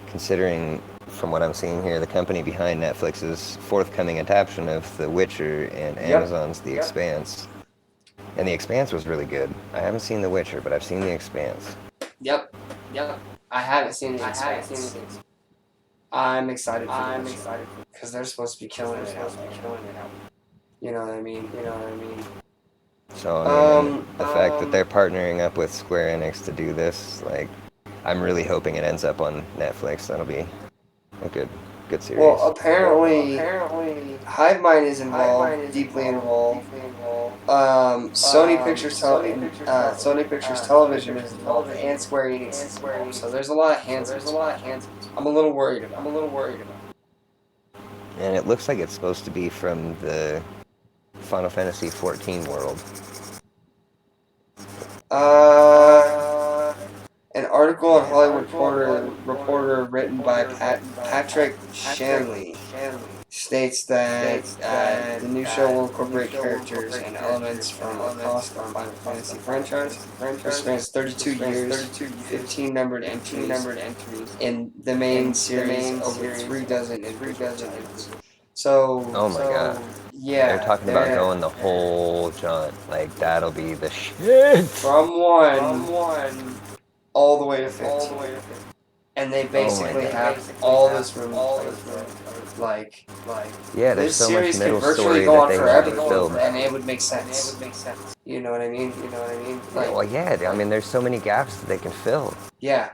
Considering, from what I'm seeing here, the company behind Netflix's forthcoming adaptation of The Witcher and Amazon's The Expanse. And The Expanse was really good. I haven't seen The Witcher, but I've seen The Expanse. Yep. I haven't seen The Expanse. I'm excited for this because they're supposed to be killing it out there. You know what I mean? So, I mean, the fact that they're partnering up with Square Enix to do this, like, I'm really hoping it ends up on Netflix. That'll be a good series. Well, apparently Hive Mind is involved, deeply involved. Sony Pictures Television is involved, and Square Enix is involved. So there's a lot of hands. I'm a little worried about. And it looks like it's supposed to be from the Final Fantasy XIV world. An article on Hollywood Reporter written by Patrick Shanley states that the new show will incorporate characters and elements from across the Final Fantasy franchise, which spans 32 years, 15 numbered entries in the main series, over 3 dozen individual titles. So, Oh my god. yeah, They're talking about going the whole jaunt. Like, that'll be the shit. from 1 all the way to 15. And they basically have all this room to play with. Like, Yeah, there's this so much series could middle virtually story go that on they forever, want to build. and it would make sense. You know what I mean? Like, Well, yeah, I mean, there's so many gaps that they can fill. yeah.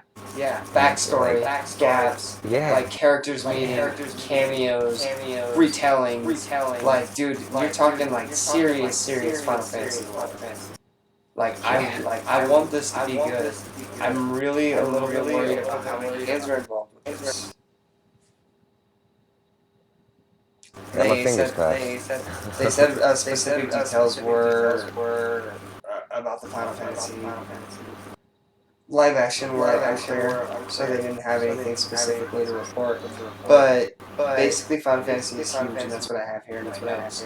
Backstory, gaps, Yeah. like characters meeting, cameos, retellings. Like, dude, you're talking like serious Final Fantasy. Like, I want this to be good. I'm really a little bit worried about how many kids are involved with this. Got my fingers crossed. They said specific details were about the Final Fantasy live action were unclear, so they didn't have anything specifically to report. But basically, Final Fantasy is huge, and that's what I have here in my notes.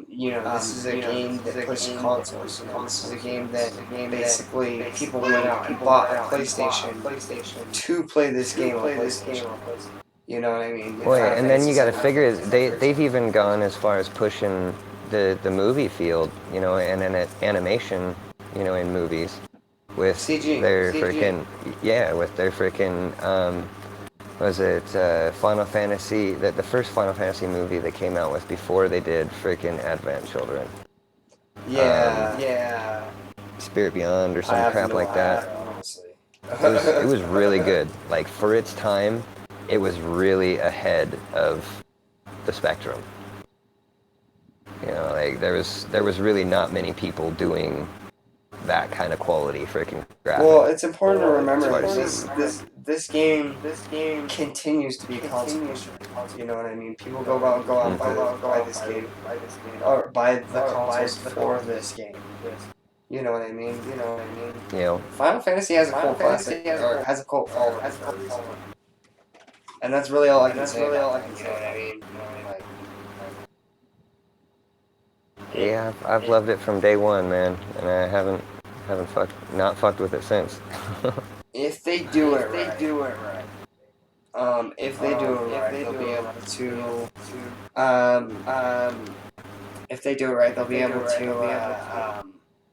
You know, this is a game that pushed consoles. You know, this is a game that basically people went out and bought a PlayStation to play this game on PlayStation. You know what I mean? Well, yeah, and then you got to figure they've even gone as far as pushing the movie field, you know, and animation, you know, in movies with CG. their freaking with their freaking was it Final Fantasy, the first Final Fantasy movie they came out with before they did freaking Advent Children. Spirit Beyond or some crap like that. Honestly. It was really good. Like, for its time, it was really ahead of the spectrum. You know, like there was really not many people doing that kind of quality freaking graphics. Well, it's important to remember that this game continues to be a console. You know what I mean? People go out and buy this game, or buy the consoles for this game. You know what I mean? You know, Final Fantasy has a cult classic, or has a cult following, and that's really all I can say. You know what I mean? Like, yeah, I've loved it from day one, man, and I haven't not fucked with it since. if they do it right, they'll be able to. If they do it right, they'll be able to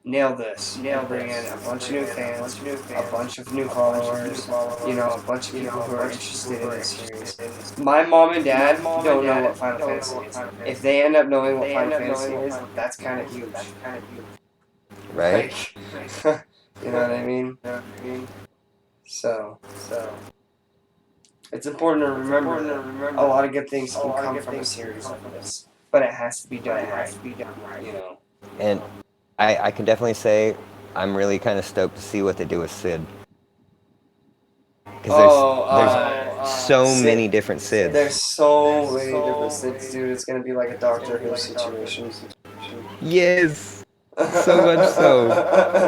nail this. Bring in a bunch of new fans, a bunch of new followers. You know, a bunch of people who are interested in this series. My mom and dad don't know what Final Fantasy is. If they end up knowing what Final Fantasy is, that's kind of huge. Right? Like, you know what I mean? So it's important to remember that a lot of good things can come from a series like this, but it has to be done right. You know. And I can definitely say I'm really kind of stoked to see what they do with Sid. Because there's so many different Sids. There's so many different Sids, dude. It's gonna be like a Doctor Who situation. Yes! So much so.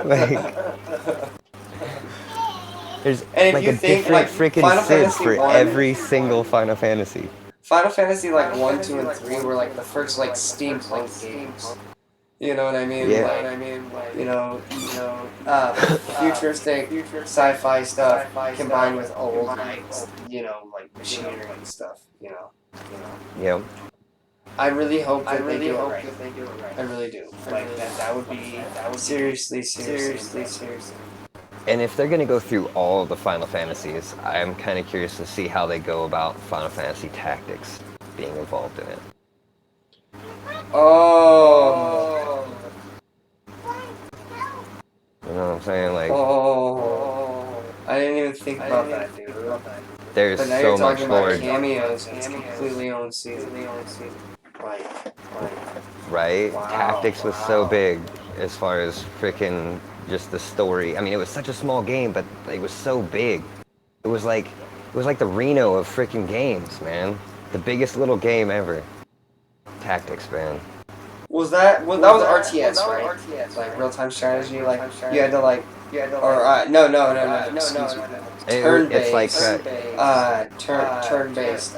Like, there's like a different freaking Sid for every single Final Fantasy. Final Fantasy like 1, 2, and 3 were like the first like steampunk games. You know what I mean? Yeah. You know, futuristic sci-fi stuff combined with old like machinery and stuff. You know. Yeah. I really hope that they do it right. I really do. Like that would be seriously. And if they're going to go through all of the Final Fantasies, I'm kind of curious to see how they go about Final Fantasy Tactics being involved in it. Oh. You know what I'm saying? Like, I didn't even think about that, dude. there's But now so you're much talking more. about cameos. It's completely own season. Right? Wow. Tactics was so big as far as freaking just the story. I mean, it was such a small game, but it was so big. It was like the Reno of freaking games, man. The biggest little game ever. Tactics, man. That was RTS, right? Like real time strategy. Like you had to no. Excuse me. Turn-based. It's like Turn-based.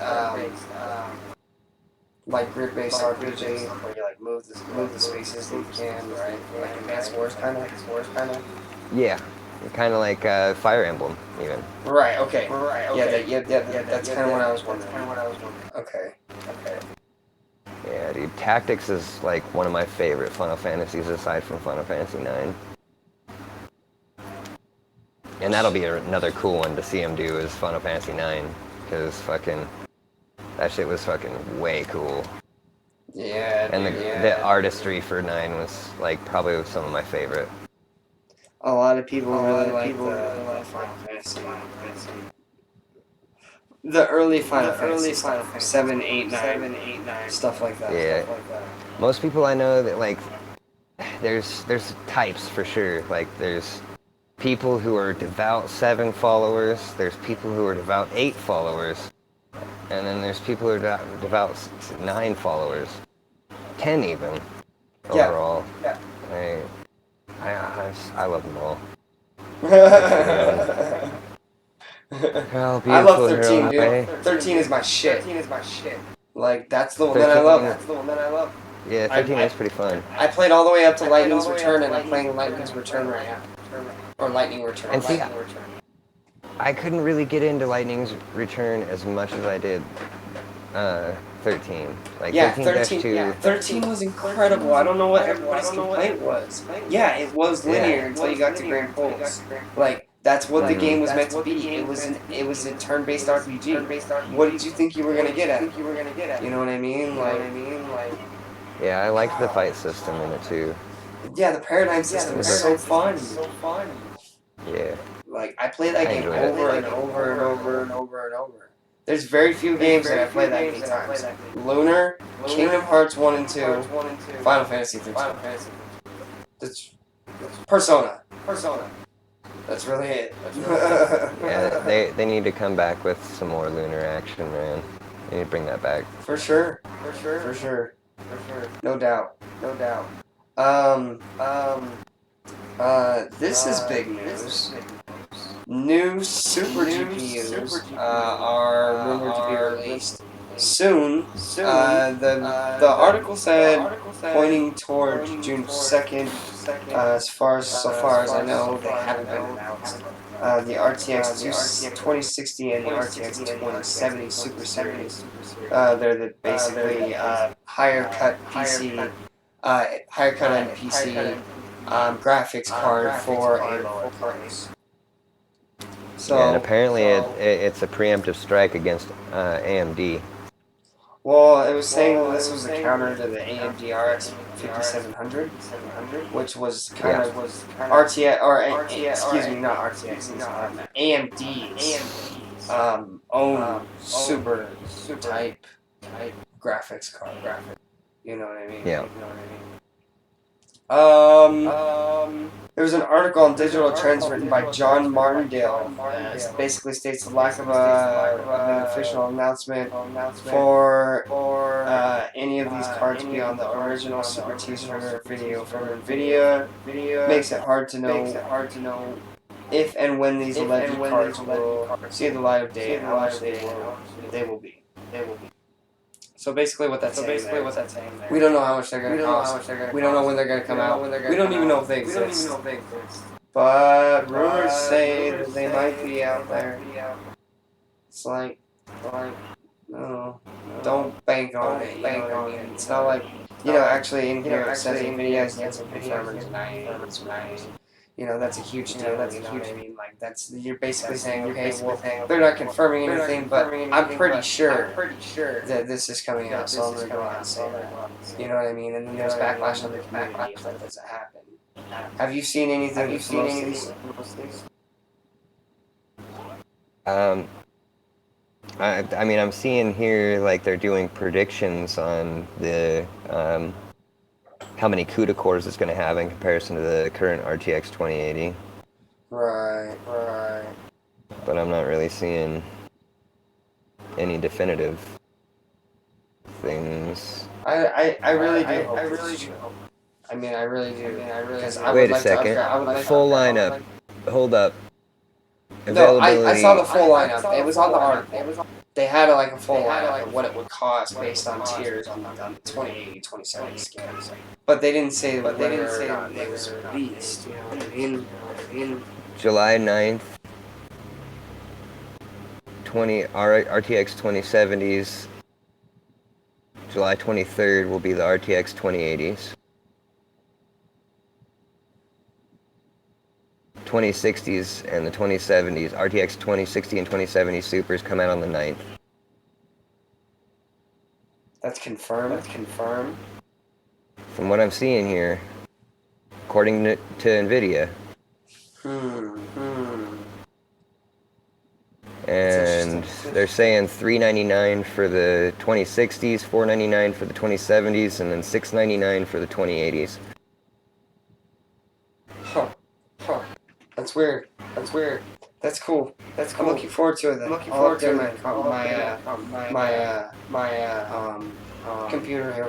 like grid-based RPG where you like move the spaces that you can, right? Like Advanced Wars kind of. Yeah, kind of like Fire Emblem, even. Right. Okay. Yeah. That's kind of what I was wondering. Okay. Yeah, dude. Tactics is like one of my favorite Final Fantasies aside from Final Fantasy 9. And that'll be another cool one to see him do is Final Fantasy 9, because fucking that shit was fucking way cool. Yeah. And the artistry for 9 was like probably some of my favorite. A lot of people really like the Final Fantasy. The early Final Fantasy stuff, 7, 8, 9, stuff like that. Yeah. Most people I know that like there's types for sure. Like there's people who are devout 7 followers, there's people who are devout 8 followers, and then there's people who are devout 9 followers. 10 even overall. Yeah. I love them all. I love 13, dude. 13 is my shit. Like, that's the one that I love. Yeah, 13 is pretty fun. I played all the way up to Lightning's Return, and I'm playing Lightning's Return right now. Or Lightning Return. And see, I couldn't really get into Lightning's Return as much as I did 13. Like, yeah, 13-2. 13 was incredible. I don't know what everybody's complaint was. Yeah, it was linear until you got to Grand Pulse. Like, that's what the game was meant to be. It was a turn-based RPG. What did you think you were gonna get at? You know what I mean? Like, yeah, I liked the fight system in it too. yeah, the paradigm system was so fun. Yeah. Like, I play that game enjoyed it. over and over and over and over and over. There's very few games that I play that many times. Lunar, Kingdom Hearts 1 and 2, Final Fantasy 13. That's Persona. That's really it. Yeah, they need to come back with some more Lunar action, man. They need to bring that back. For sure. No doubt. This is big news. New Super GPUs are rumored to be released soon. The article said pointing toward June 2nd. So far as I know, they haven't been announced. The RTX 2060 and the RTX 2070 Super Series. They're basically higher cut PC, higher cut end PC graphics card for a lower price. So, yeah, and apparently it's a preemptive strike against AMD. Well, it was saying this was a counter to the AMD RX 5700, which was kind of RTX, or excuse me, not RTX, AMD's own super type graphics card. You know what I mean? Yeah. There was an article on Digital Trends written by John Martindale. It basically states the lack of an official announcement for any of these cards beyond the original Super teaser video from NVIDIA makes it hard to know if and when these alleged cards will see the light of day and how much they will be. So basically what that's saying there. We don't know how much they're going to cost. We don't know when they're going to come out. We don't even know if they exist. But rumors say that they might be out there. It's like, no, don't bank on it. It's not like, actually in here it says NVIDIA has yet to confirm tonight. You know, that's a huge deal. What I mean? Like, you're basically saying, okay, well, they're not confirming anything, but I'm pretty sure that this is coming out, so I'm going to go out and say that. You know what I mean? And then there's backlash on the community if that doesn't happen. Have you seen anything? Have you seen any of these? I mean, I'm seeing here, like, they're doing predictions on the, how many CUDA cores it's going to have in comparison to the current RTX 2080. Right. But I'm not really seeing any definitive things. I really do. I mean, I really do. Wait a second. Full lineup. Hold up. No, I saw the full lineup. It was on the article. they had like a full lineup of what it would cost based on tiers on the 2080, 2070 scale. But they didn't say whether or not it was released. You know what I mean? July 9th, RTX 2070s. July 23rd will be the RTX 2080s. 2060s and the 2070s, RTX 2060 and 2070 Supers come out on the 9th. That's confirmed. From what I'm seeing here, according to NVIDIA. And they're saying $399 for the 2060s, $499 for the 2070s, and then $699 for the 2080s. Huh. That's weird. That's cool. I'm looking forward to it. I'll update my computer here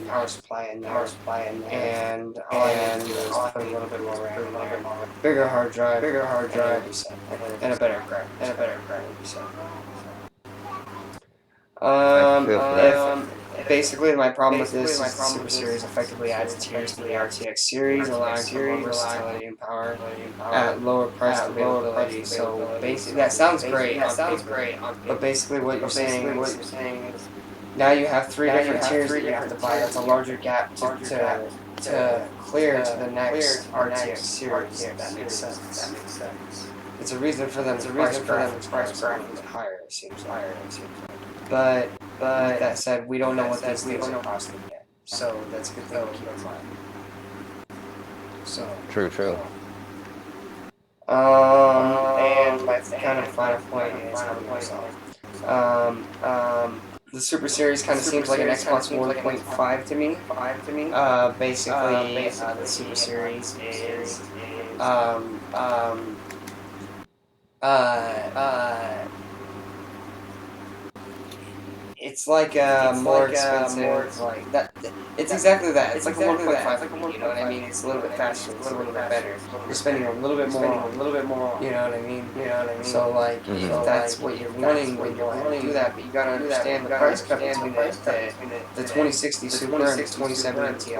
power supply in there, and all I need to do is put a little bit more RAM in there, bigger hard drive, and a better graphics. Basically, my problem with this is the Super Series effectively adds tiers to the RTX series, allowing for more versatility and power at lower price availability. So basically, that sounds great. But basically, what you're saying is now you have three different tiers that you have to buy. That's a larger gap to clear to the next RTX series. That makes sense. It's a reason for them to price graphics a little bit higher. It seems like. But with that said, we don't know what these things are costing yet. So that's a good thing to keep in mind. So True. And my kind of final point is the Super Series kind of seems like an Xbox 1.5 to me. Basically, the Super Series is it's like more expensive, like that. It's exactly that. It's like a 1.5. You know what I mean? It's a little bit faster. It's a little bit better. You're spending a little bit more. You know what I mean? So like, if that's what you're wanting, when you're wanting to do that, but you gotta understand the price cut between the 2060 Super and the 2070 Ti.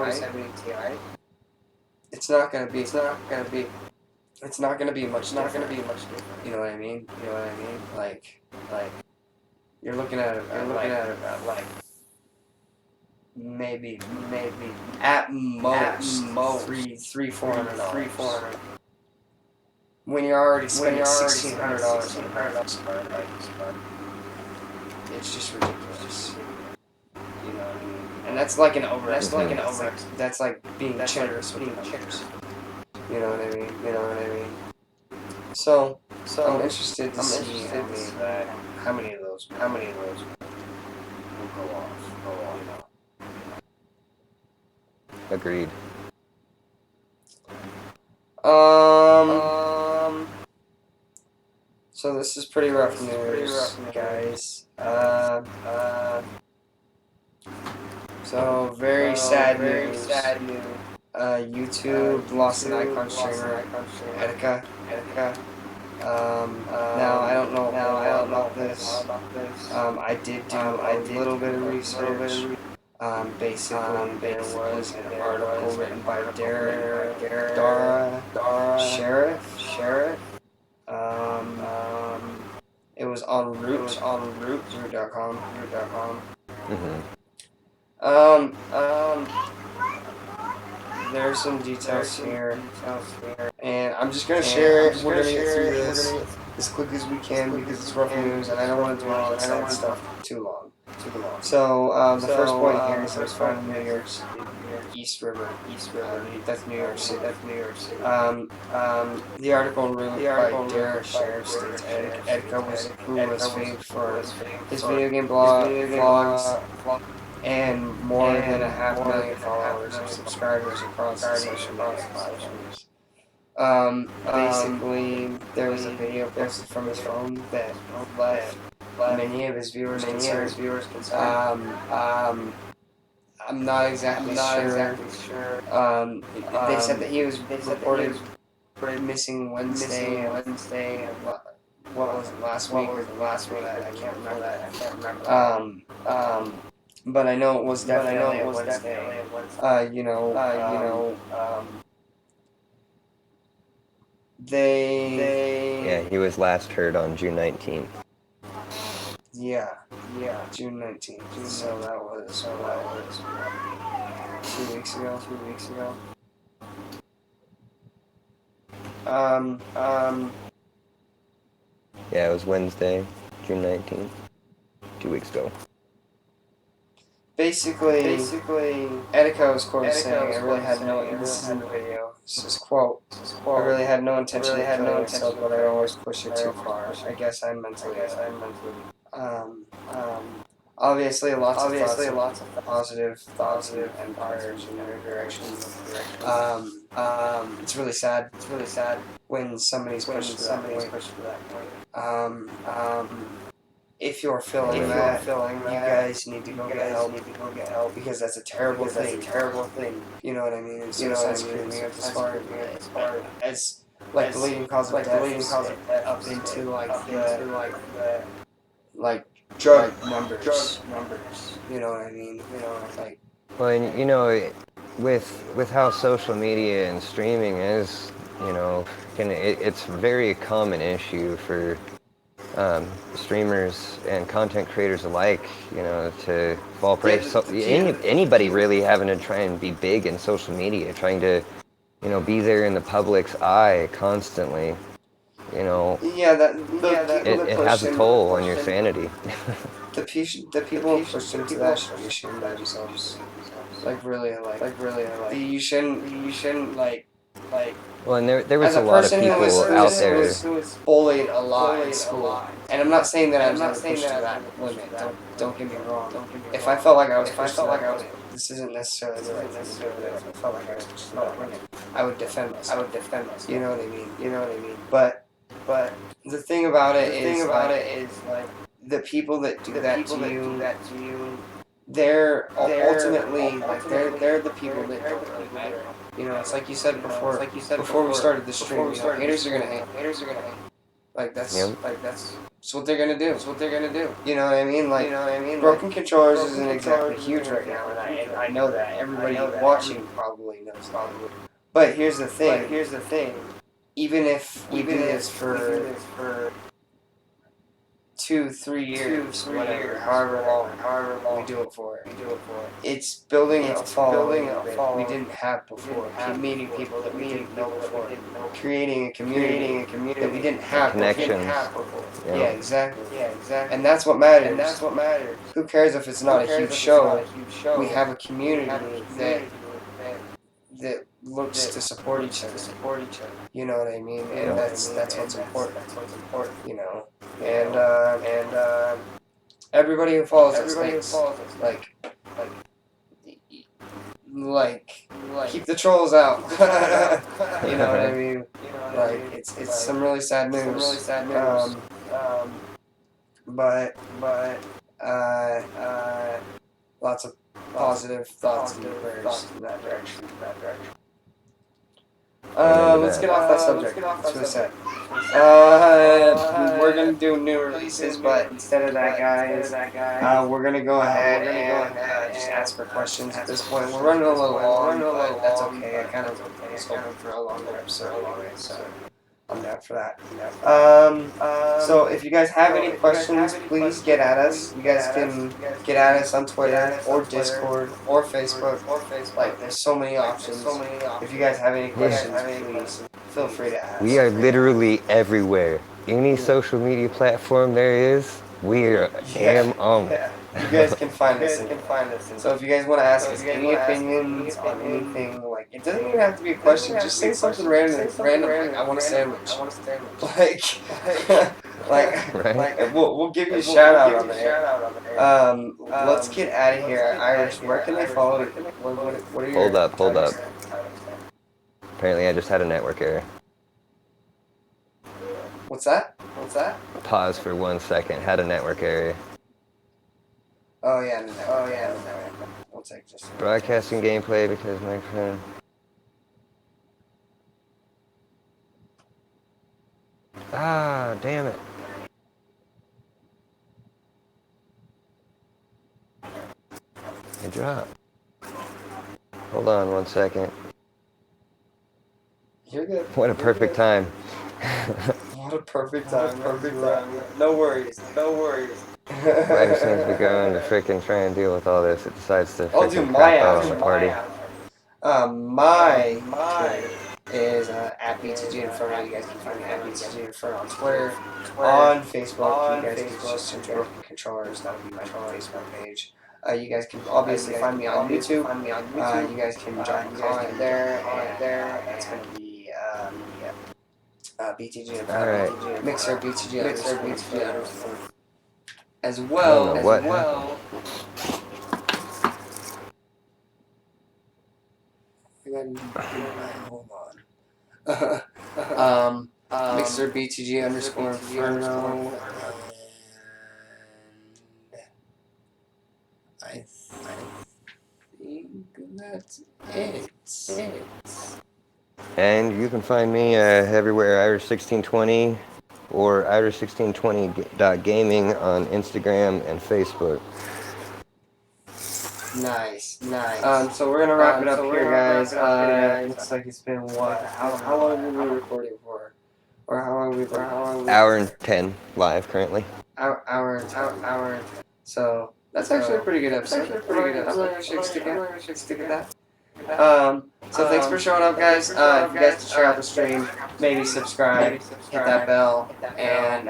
It's not gonna be much different. You know what I mean? Like. You're looking at it like maybe at most $300-$400. When you're already spending $1,600 on a graphics card, it's just ridiculous. You know what I mean? And that's like an over. That's like being generous with the chips. You know what I mean? So I'm interested to see how many of those will go off. Agreed. So this is pretty rough news, guys. So very sad news. YouTube lost an icon streamer, Etika. Now I don't know about this. I did do a little bit of research. Basically, there was an article written by Dara Sheriff. It was on root.com. There's some details here, and I'm just gonna share it. We're gonna get through this as quick as we can because it's rough news, and I don't want to dwell on that stuff too long. So the first point here is it was found in New York City, East River. That's New York City. The article written by Derek Sheriff states Edka was famous for his video game vlogs. And more than 500,000 followers or subscribers across the social media platforms. Basically, there was a video posted from his phone that left many of his viewers concerned. I'm not exactly sure. They said that he was reported missing Wednesday what was it, last week or the last week? I can't remember. But I know it was definitely a Wednesday. They. Yeah, he was last heard on June 19th. Yeah, June 19th. So that was 2 weeks ago. Yeah, it was Wednesday, June 19th, 2 weeks ago. Basically, Etika was quoted saying, "I really had no." This is in the video. This is quote. "I really had no intention of killing myself, but I always push it too far. I guess I'm mentally ill." Obviously, lots of positive thoughts and prayers in your direction. It's really sad. When somebody's pushed to that point. If you're feeling that, you guys need to go get help because that's a terrible thing. You know what I mean? Suicide screaming as far as like the leading cause of death up into like drug numbers. You know what I mean? Like. Well, and you know, with how social media and streaming is, you know, it's a very common issue for streamers and content creators alike, you know, to fall prey. So anybody really having to try and be big in social media, trying to, you know, be there in the public's eye constantly, you know. It has a toll on your sanity. The people who push into that should be ashamed of themselves. Really. You shouldn't like. Well, and there was a lot of people out there who was bullied a lot in school, and I'm not saying that I was never pushed to that limit. Don't get me wrong. If I felt like I was pushed to that limit, this isn't necessarily the right thing to do. But if I felt like I was pushed to that limit, I would defend myself. You know what I mean? But the thing about it is like the people that do that to you, they're ultimately like they're the people that don't really matter. You know, it's like you said before. Before we started the stream, haters are gonna hate. Like that's what they're gonna do. You know what I mean? Broken controllers isn't exactly huge right now, and I know that. Everybody watching probably knows. But here's the thing. Even if we do this for 2-3 years, whatever, however long we do it for. It's building a following that we didn't have before. Meeting people that we didn't know before. Creating a community that we didn't have before. Yeah, exactly. And that's what matters. Who cares if it's not a huge show? We have a community that looks to support each other. You know what I mean? And that's what's important. You know. And everybody who follows us thinks like keep the trolls out. You know what I mean? Like it's some really sad news. But lots of positive thoughts and prayers in that direction. Let's get off that subject. That's really sad. We're gonna do new releases, but instead of that, guys, we're gonna go ahead and just ask for questions at this point. We're running a little long, but that's okay. I kind of was hoping for a longer episode anyway, so I'm down for that. So if you guys have any questions, please get at us. You guys can get at us on Twitter or Discord or Facebook. Like, there's so many options. If you guys have any questions, please feel free to ask. We are literally everywhere. Any social media platform there is, we are on. You guys can find us. So if you guys want to ask us any opinions on anything, like, it doesn't even have to be a question. Just say something random. Like, I want a sandwich. Like, we'll give you a shout out on there. Let's get out of here. Irish, where can they follow you? What are your Hold up. Apparently I just had a network error. What's that? Pause for 1 second. Had a network error. Oh yeah, no. We'll take just Broadcasting gameplay because my friend. Ah, damn it. Good job. Hold on 1 second. You're good. What a perfect time. What a perfect time. Perfect time. No worries. No worries. Right as soon as we go in to freaking try and deal with all this, it decides to I'll do freaking my crap out on outro. the party. My Twitter is at BTG Inferno. You guys can find me at BTG Inferno on Twitter. On Facebook, you guys can just search Broken Controllers. That'll be my Facebook page. You guys can obviously find me on YouTube. You guys can drop a comment there, and that's going to be BTG Inferno. Alright. Mixer BTG underscore as I don't well. know what happened. Hold on. Mixer BTG underscore Inferno. And I think that's it. And you can find me everywhere, Irish1620 or Irish1620.gaming on Instagram and Facebook. Nice. So we're gonna wrap it up here, guys. Looks like it's been what? How long have we been recording for? Or how long have we been? Hour and 10 live currently. Hour. So that's actually a pretty good episode. I'm not gonna stick at that. So thanks for showing up, guys. If you guys can share out the stream, maybe subscribe, hit that bell, and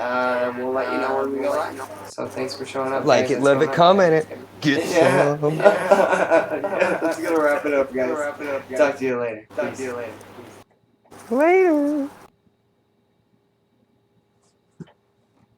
we'll let you know when we go live. So thanks for showing up. Like guys. it, love it, comment it. Get some. Yeah, that's gonna wrap it up, guys. Talk to you later. Later.